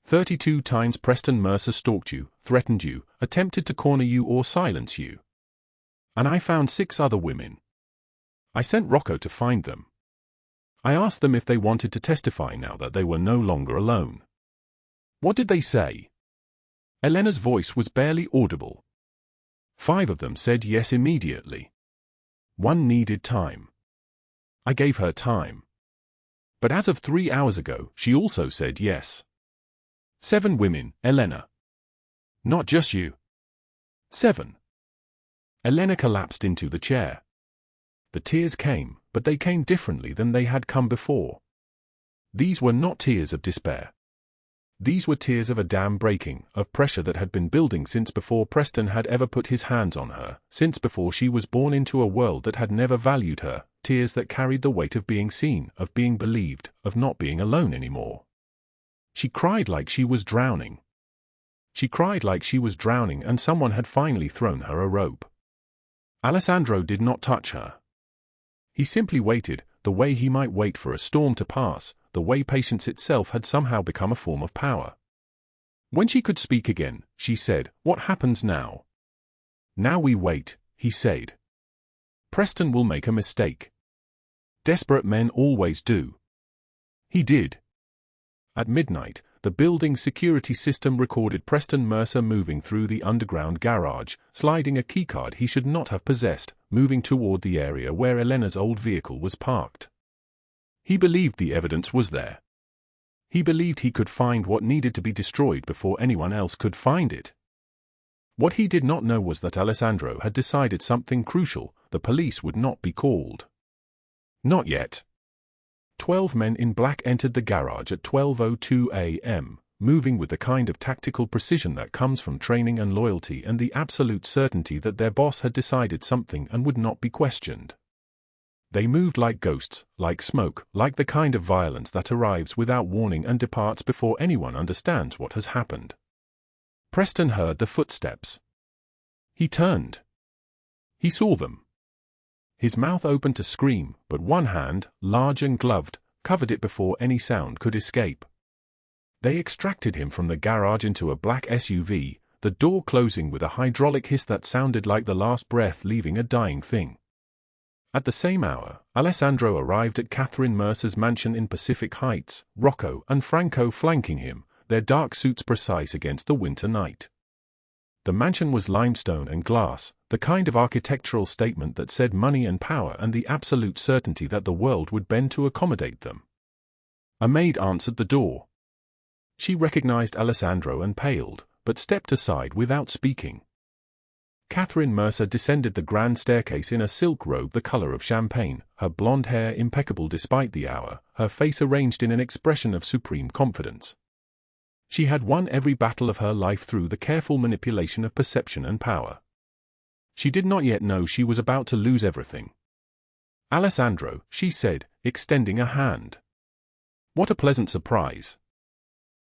32 times Preston Mercer stalked you, threatened you, attempted to corner you or silence you. And I found 6 other women. I sent Rocco to find them. I asked them if they wanted to testify now that they were no longer alone. What did they say? Elena's voice was barely audible. 5 of them said yes immediately. 1 needed time. I gave her time. But as of 3 hours ago, she also said yes. 7 women, Elena. Not just you. 7. Elena collapsed into the chair. The tears came, but they came differently than they had come before. These were not tears of despair. These were tears of a dam breaking, of pressure that had been building since before Preston had ever put his hands on her, since before she was born into a world that had never valued her, tears that carried the weight of being seen, of being believed, of not being alone anymore. She cried like she was drowning. She cried like she was drowning and someone had finally thrown her a rope. Alessandro did not touch her. He simply waited, the way he might wait for a storm to pass, the way patience itself had somehow become a form of power. When she could speak again, she said, "What happens now?" "Now we wait," he said. "Preston will make a mistake. Desperate men always do." He did. At midnight, the building's security system recorded Preston Mercer moving through the underground garage, sliding a keycard he should not have possessed, moving toward the area where Elena's old vehicle was parked. He believed the evidence was there. He believed he could find what needed to be destroyed before anyone else could find it. What he did not know was that Alessandro had decided something crucial: the police would not be called. Not yet. 12 men in black entered the garage at 12:02 a.m., moving with the kind of tactical precision that comes from training and loyalty and the absolute certainty that their boss had decided something and would not be questioned. They moved like ghosts, like smoke, like the kind of violence that arrives without warning and departs before anyone understands what has happened. Preston heard the footsteps. He turned. He saw them. His mouth opened to scream, but one hand, large and gloved, covered it before any sound could escape. They extracted him from the garage into a black SUV, the door closing with a hydraulic hiss that sounded like the last breath leaving a dying thing. At the same hour, Alessandro arrived at Catherine Mercer's mansion in Pacific Heights, Rocco and Franco flanking him, their dark suits precise against the winter night. The mansion was limestone and glass, the kind of architectural statement that said money and power and the absolute certainty that the world would bend to accommodate them. A maid answered the door. She recognized Alessandro and paled, but stepped aside without speaking. Catherine Mercer descended the grand staircase in a silk robe the color of champagne, her blonde hair impeccable despite the hour, her face arranged in an expression of supreme confidence. She had won every battle of her life through the careful manipulation of perception and power. She did not yet know she was about to lose everything. "Alessandro," she said, extending a hand. "What a pleasant surprise.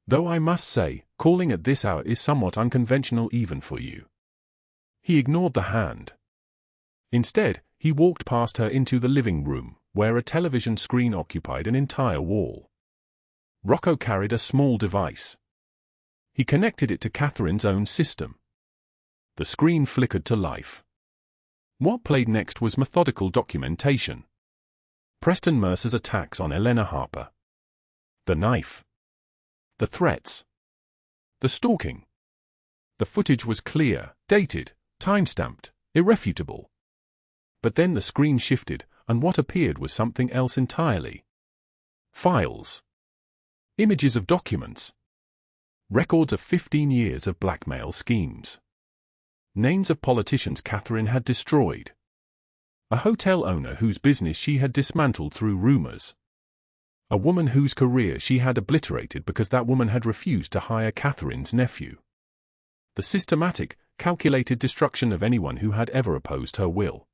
Though I must say, calling at this hour is somewhat unconventional even for you." He ignored the hand. Instead, he walked past her into the living room, where a television screen occupied an entire wall. Rocco carried a small device. He connected it to Catherine's own system. The screen flickered to life. What played next was methodical documentation. Preston Mercer's attacks on Elena Harper. The knife. The threats. The stalking. The footage was clear, dated, time-stamped, irrefutable. But then the screen shifted, and what appeared was something else entirely. Files. Images of documents. Records of 15 years of blackmail schemes. Names of politicians Catherine had destroyed. A hotel owner whose business she had dismantled through rumors. A woman whose career she had obliterated because that woman had refused to hire Catherine's nephew. The systematic, calculated destruction of anyone who had ever opposed her will.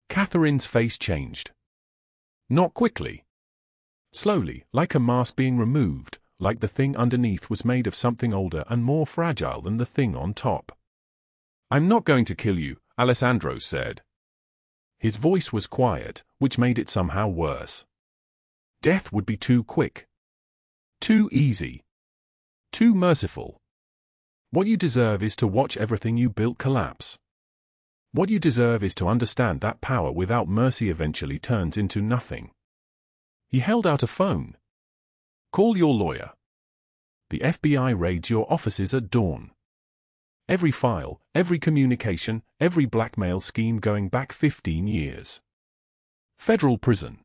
Catherine's face changed. Not quickly. Slowly, like a mask being removed, like the thing underneath was made of something older and more fragile than the thing on top. "I'm not going to kill you," Alessandro said. His voice was quiet, which made it somehow worse. Death would be too quick. Too easy. Too merciful. What you deserve is to watch everything you built collapse. What you deserve is to understand that power without mercy eventually turns into nothing. He held out a phone. "Call your lawyer. The FBI raids your offices at dawn. Every file, every communication, every blackmail scheme going back 15 years. Federal prison.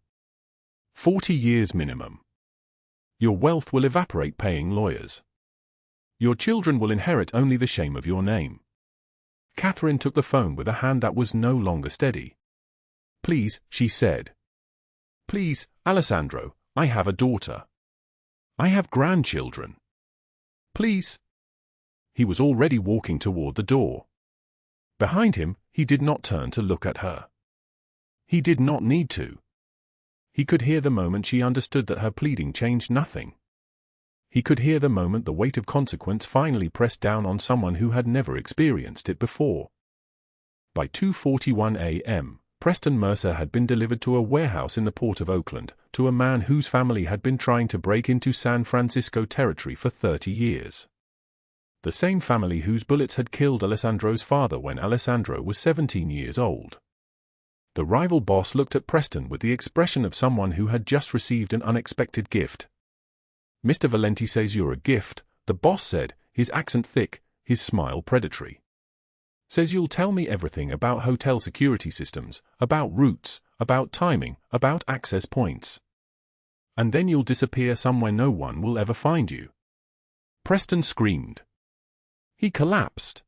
40 years minimum. Your wealth will evaporate paying lawyers. Your children will inherit only the shame of your name." Catherine took the phone with a hand that was no longer steady. "Please," she said. "Please, Alessandro, I have a daughter. I have grandchildren. Please." He was already walking toward the door. Behind him, he did not turn to look at her. He did not need to. He could hear the moment she understood that her pleading changed nothing. He could hear the moment the weight of consequence finally pressed down on someone who had never experienced it before. By 2:41 a.m., Preston Mercer had been delivered to a warehouse in the port of Oakland, to a man whose family had been trying to break into San Francisco territory for 30 years. The same family whose bullets had killed Alessandro's father when Alessandro was 17 years old. The rival boss looked at Preston with the expression of someone who had just received an unexpected gift. Mr. Valenti says you're a gift, the boss said, his accent thick, his smile predatory. Says you'll tell me everything about hotel security systems, about routes, about timing, about access points. And then you'll disappear somewhere no one will ever find you. Preston screamed. He collapsed.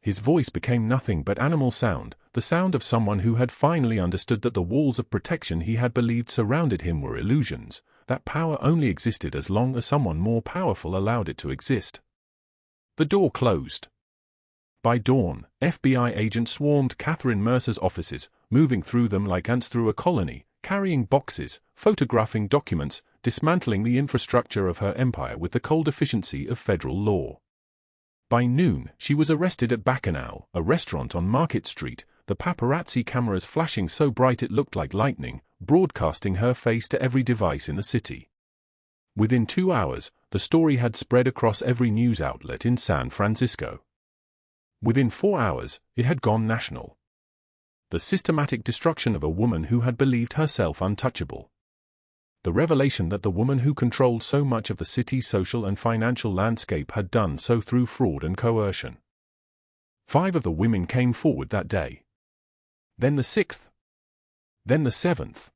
His voice became nothing but animal sound, the sound of someone who had finally understood that the walls of protection he had believed surrounded him were illusions, that power only existed as long as someone more powerful allowed it to exist. The door closed. By dawn, FBI agents swarmed Catherine Mercer's offices, moving through them like ants through a colony, carrying boxes, photographing documents, dismantling the infrastructure of her empire with the cold efficiency of federal law. By noon, she was arrested at Bacchanal, a restaurant on Market Street, the paparazzi cameras flashing so bright it looked like lightning, broadcasting her face to every device in the city. Within 2 hours, the story had spread across every news outlet in San Francisco. Within 4 hours, it had gone national. The systematic destruction of a woman who had believed herself untouchable. The revelation that the woman who controlled so much of the city's social and financial landscape had done so through fraud and coercion. 5 of the women came forward that day. Then the 6th. Then the 7th.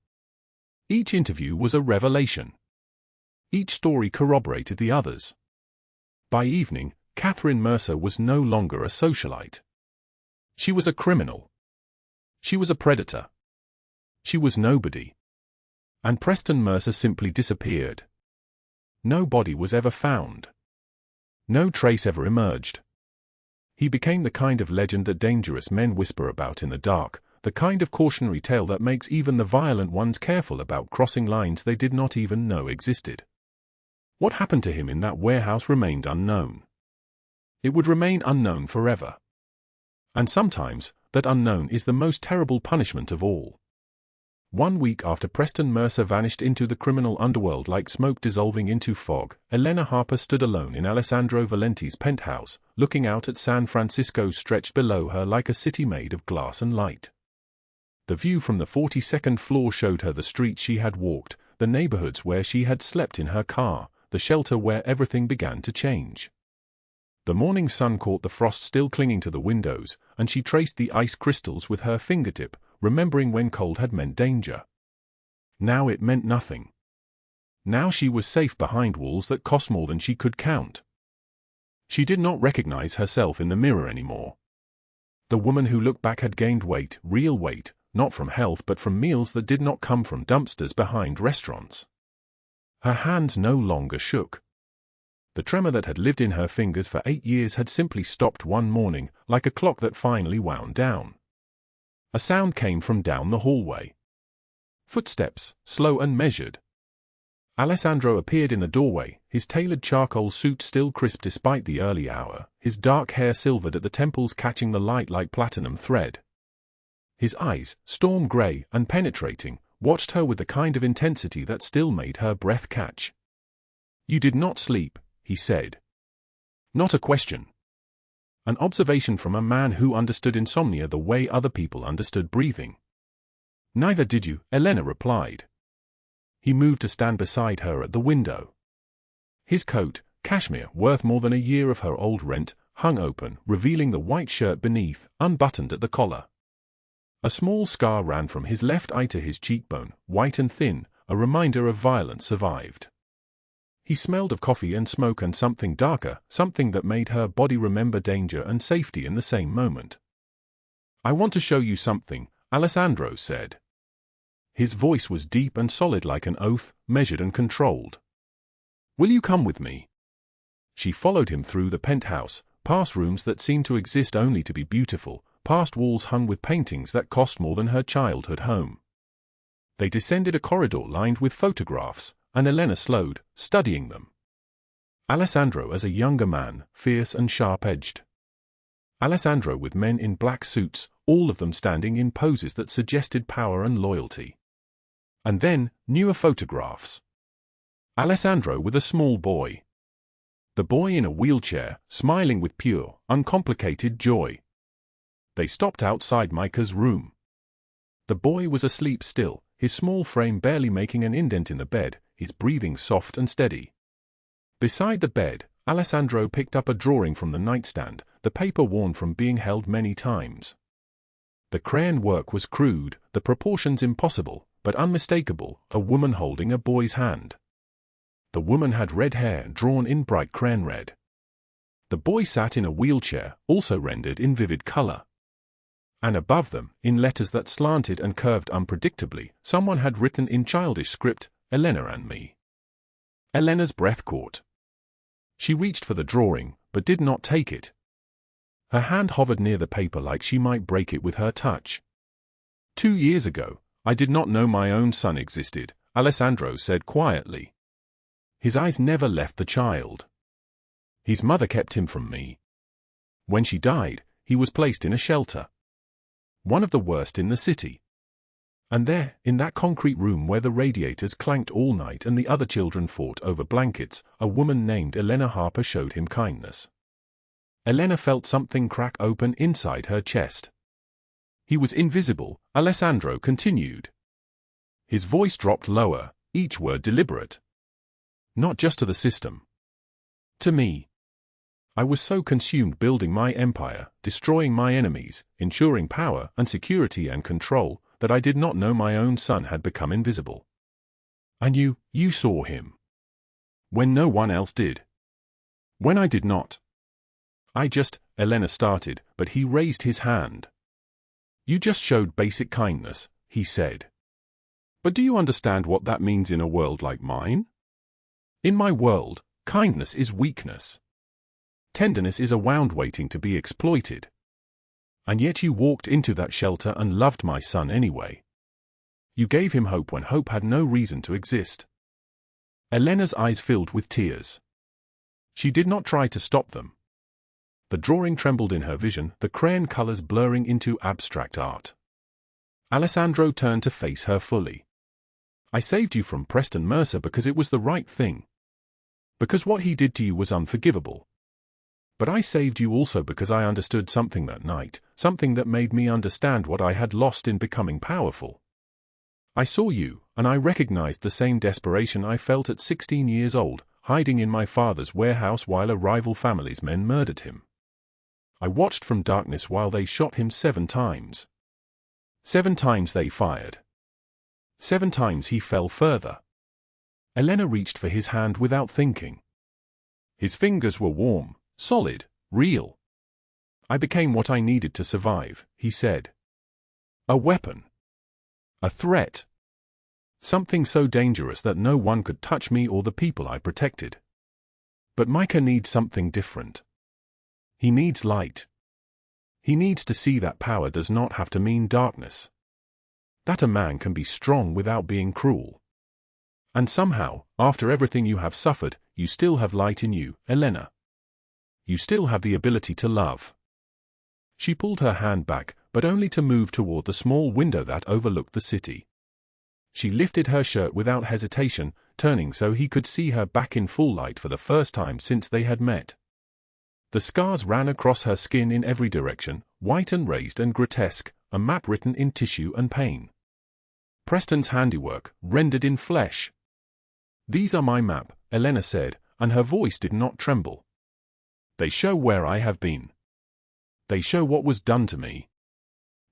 Each interview was a revelation. Each story corroborated the others. By evening, Catherine Mercer was no longer a socialite. She was a criminal. She was a predator. She was nobody. And Preston Mercer simply disappeared. No body was ever found. No trace ever emerged. He became the kind of legend that dangerous men whisper about in the dark, the kind of cautionary tale that makes even the violent ones careful about crossing lines they did not even know existed. What happened to him in that warehouse remained unknown. It would remain unknown forever. And sometimes, that unknown is the most terrible punishment of all. 1 week after Preston Mercer vanished into the criminal underworld like smoke dissolving into fog, Elena Harper stood alone in Alessandro Valenti's penthouse, looking out at San Francisco stretched below her like a city made of glass and light. The view from the 42nd floor showed her the streets she had walked, the neighborhoods where she had slept in her car, the shelter where everything began to change. The morning sun caught the frost still clinging to the windows, and she traced the ice crystals with her fingertip, remembering when cold had meant danger. Now it meant nothing. Now she was safe behind walls that cost more than she could count. She did not recognize herself in the mirror anymore. The woman who looked back had gained weight, real weight, not from health but from meals that did not come from dumpsters behind restaurants. Her hands no longer shook. The tremor that had lived in her fingers for 8 years had simply stopped one morning, like a clock that finally wound down. A sound came from down the hallway. Footsteps, slow and measured. Alessandro appeared in the doorway, his tailored charcoal suit still crisp despite the early hour, his dark hair silvered at the temples catching the light like platinum thread. His eyes, storm gray and penetrating, watched her with the kind of intensity that still made her breath catch. "You did not sleep," he said. Not a question. An observation from a man who understood insomnia the way other people understood breathing. "Neither did you," Elena replied. He moved to stand beside her at the window. His coat, cashmere worth more than a year of her old rent, hung open, revealing the white shirt beneath, unbuttoned at the collar. A small scar ran from his left eye to his cheekbone, white and thin, a reminder of violence survived. He smelled of coffee and smoke and something darker, something that made her body remember danger and safety in the same moment. "I want to show you something," Alessandro said. His voice was deep and solid like an oath, measured and controlled. "Will you come with me?" She followed him through the penthouse, past rooms that seemed to exist only to be beautiful, past walls hung with paintings that cost more than her childhood home. They descended a corridor lined with photographs, and Elena slowed, studying them. Alessandro as a younger man, fierce and sharp-edged. Alessandro with men in black suits, all of them standing in poses that suggested power and loyalty. And then, newer photographs. Alessandro with a small boy. The boy in a wheelchair, smiling with pure, uncomplicated joy. They stopped outside Micah's room. The boy was asleep still, his small frame barely making an indent in the bed, his breathing soft and steady. Beside the bed, Alessandro picked up a drawing from the nightstand, the paper worn from being held many times. The crayon work was crude, the proportions impossible, but unmistakable, a woman holding a boy's hand. The woman had red hair drawn in bright crayon red. The boy sat in a wheelchair, also rendered in vivid color. And above them, in letters that slanted and curved unpredictably, someone had written in childish script, "Elena and me." Elena's breath caught. She reached for the drawing, but did not take it. Her hand hovered near the paper like she might break it with her touch. 2 years ago, I did not know my own son existed, Alessandro said quietly. His eyes never left the child. His mother kept him from me. When she died, he was placed in a shelter. One of the worst in the city. And there, in that concrete room where the radiators clanked all night and the other children fought over blankets, a woman named Elena Harper showed him kindness. Elena felt something crack open inside her chest. He was invisible, Alessandro continued. His voice dropped lower, each word deliberate. Not just to the system. To me. I was so consumed building my empire, destroying my enemies, ensuring power and security and control, that I did not know my own son had become invisible. And you saw him. When no one else did. When I did not. Elena started, but he raised his hand. You just showed basic kindness, he said. But do you understand what that means in a world like mine? In my world, kindness is weakness. Tenderness is a wound waiting to be exploited. And yet you walked into that shelter and loved my son anyway. You gave him hope when hope had no reason to exist. Elena's eyes filled with tears. She did not try to stop them. The drawing trembled in her vision, the crayon colors blurring into abstract art. Alessandro turned to face her fully. I saved you from Preston Mercer because it was the right thing. Because what he did to you was unforgivable. But I saved you also because I understood something that night, something that made me understand what I had lost in becoming powerful. I saw you, and I recognized the same desperation I felt at 16 years old, hiding in my father's warehouse while a rival family's men murdered him. I watched from darkness while they shot him 7 times. 7 times they fired. 7 times he fell further. Elena reached for his hand without thinking. His fingers were warm, solid, real. I became what I needed to survive, he said. A weapon. A threat. Something so dangerous that no one could touch me or the people I protected. But Micah needs something different. He needs light. He needs to see that power does not have to mean darkness. That a man can be strong without being cruel. And somehow, after everything you have suffered, you still have light in you, Elena. You still have the ability to love. She pulled her hand back, but only to move toward the small window that overlooked the city. She lifted her shirt without hesitation, turning so he could see her back in full light for the first time since they had met. The scars ran across her skin in every direction, white and raised and grotesque, a map written in tissue and pain. Preston's handiwork, rendered in flesh. These are my map, Elena said, and her voice did not tremble. They show where I have been. They show what was done to me.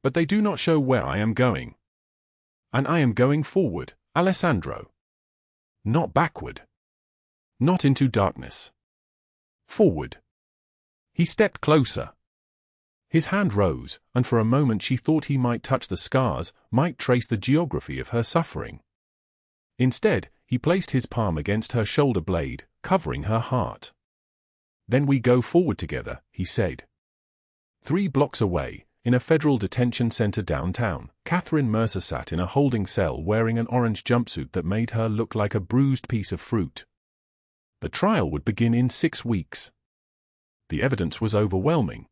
But they do not show where I am going. And I am going forward, Alessandro. Not backward. Not into darkness. Forward. He stepped closer. His hand rose, and for a moment she thought he might touch the scars, might trace the geography of her suffering. Instead, he placed his palm against her shoulder blade, covering her heart. Then we go forward together, he said. 3 blocks away, in a federal detention center downtown, Catherine Mercer sat in a holding cell wearing an orange jumpsuit that made her look like a bruised piece of fruit. The trial would begin in 6 weeks. The evidence was overwhelming.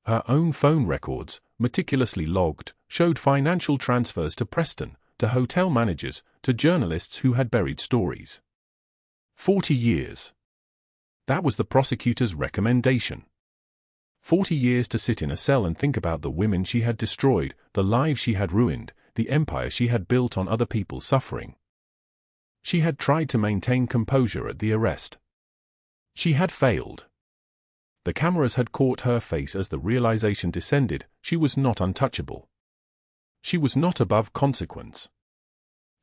Her own phone records, meticulously logged, showed financial transfers to Preston, to hotel managers, to journalists who had buried stories. 40 years. That was the prosecutor's recommendation. 40 years to sit in a cell and think about the women she had destroyed, the lives she had ruined, the empire she had built on other people's suffering. She had tried to maintain composure at the arrest. She had failed. The cameras had caught her face as the realization descended: she was not untouchable. She was not above consequence.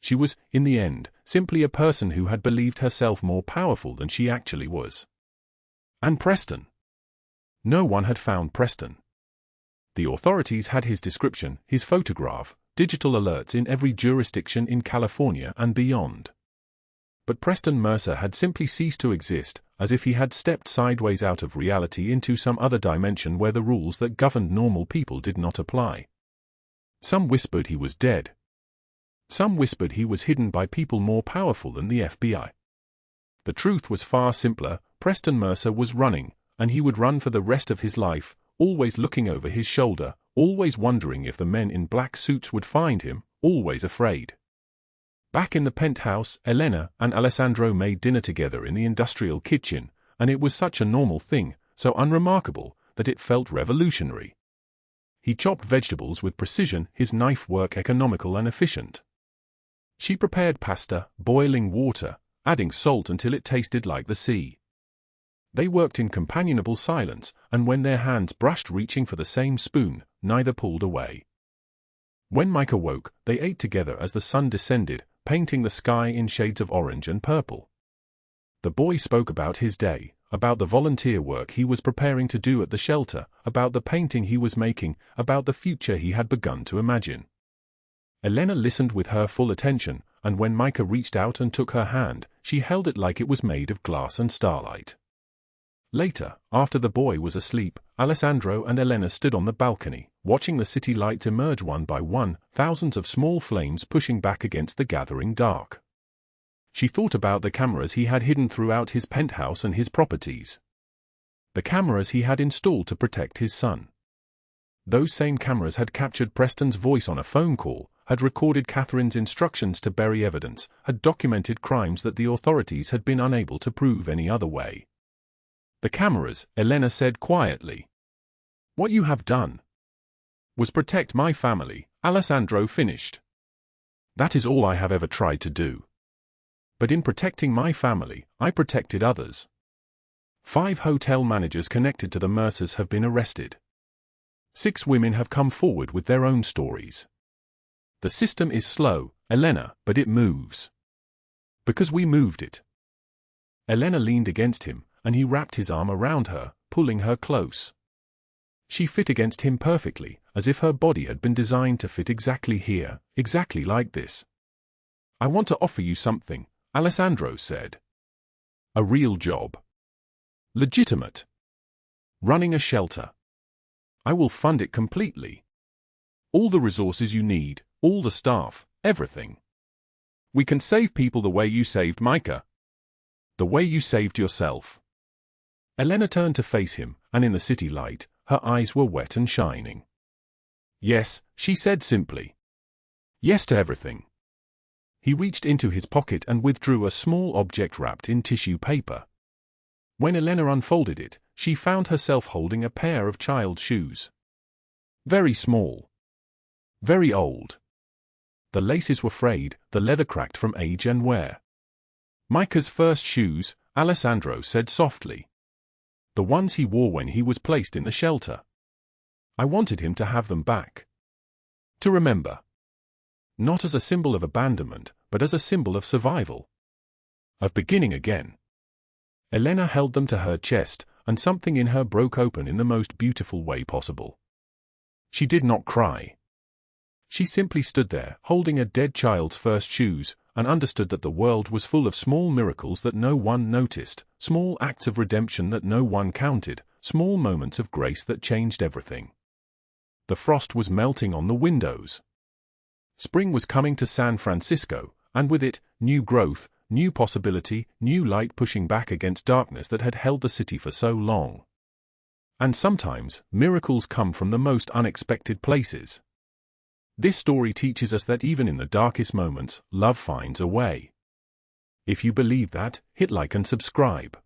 She was, in the end, simply a person who had believed herself more powerful than she actually was. And Preston? No one had found Preston. The authorities had his description, his photograph, digital alerts in every jurisdiction in California and beyond. But Preston Mercer had simply ceased to exist, as if he had stepped sideways out of reality into some other dimension where the rules that governed normal people did not apply. Some whispered he was dead. Some whispered he was hidden by people more powerful than the FBI. The truth was far simpler: Preston Mercer was running, and he would run for the rest of his life, always looking over his shoulder, always wondering if the men in black suits would find him, always afraid. Back in the penthouse, Elena and Alessandro made dinner together in the industrial kitchen, and it was such a normal thing, so unremarkable, that it felt revolutionary. He chopped vegetables with precision, his knife work economical and efficient. She prepared pasta, boiling water, adding salt until it tasted like the sea. They worked in companionable silence, and when their hands brushed reaching for the same spoon, neither pulled away. When Mike awoke, they ate together as the sun descended, painting the sky in shades of orange and purple. The boy spoke about his day, about the volunteer work he was preparing to do at the shelter, about the painting he was making, about the future he had begun to imagine. Elena listened with her full attention, and when Micah reached out and took her hand, she held it like it was made of glass and starlight. Later, after the boy was asleep, Alessandro and Elena stood on the balcony, watching the city lights emerge one by one, thousands of small flames pushing back against the gathering dark. She thought about the cameras he had hidden throughout his penthouse and his properties. The cameras he had installed to protect his son. Those same cameras had captured Preston's voice on a phone call, had recorded Catherine's instructions to bury evidence, had documented crimes that the authorities had been unable to prove any other way. The cameras, Elena said quietly. What you have done was protect my family, Alessandro finished. That is all I have ever tried to do. But in protecting my family, I protected others. 5 hotel managers connected to the Mercers have been arrested. 6 women have come forward with their own stories. The system is slow, Elena, but it moves. Because we moved it. Elena leaned against him, and he wrapped his arm around her, pulling her close. She fit against him perfectly, as if her body had been designed to fit exactly here, exactly like this. I want to offer you something, Alessandro said. A real job. Legitimate. Running a shelter. I will fund it completely. All the resources you need, all the staff, everything. We can save people the way you saved Micah. The way you saved yourself. Elena turned to face him, and in the city light, her eyes were wet and shining. Yes, she said simply. Yes to everything. He reached into his pocket and withdrew a small object wrapped in tissue paper. When Elena unfolded it, she found herself holding a pair of child's shoes. Very small. Very old. The laces were frayed, the leather cracked from age and wear. Micah's first shoes, Alessandro said softly. The ones he wore when he was placed in the shelter. I wanted him to have them back. To remember. Not as a symbol of abandonment, but as a symbol of survival. Of beginning again. Elena held them to her chest, and something in her broke open in the most beautiful way possible. She did not cry. She simply stood there, holding a dead child's first shoes, and understood that the world was full of small miracles that no one noticed, small acts of redemption that no one counted, small moments of grace that changed everything. The frost was melting on the windows. Spring was coming to San Francisco, and with it, new growth, new possibility, new light pushing back against darkness that had held the city for so long. And sometimes, miracles come from the most unexpected places. This story teaches us that even in the darkest moments, love finds a way. If you believe that, hit like and subscribe.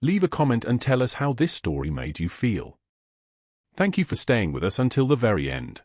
Leave a comment and tell us how this story made you feel. Thank you for staying with us until the very end.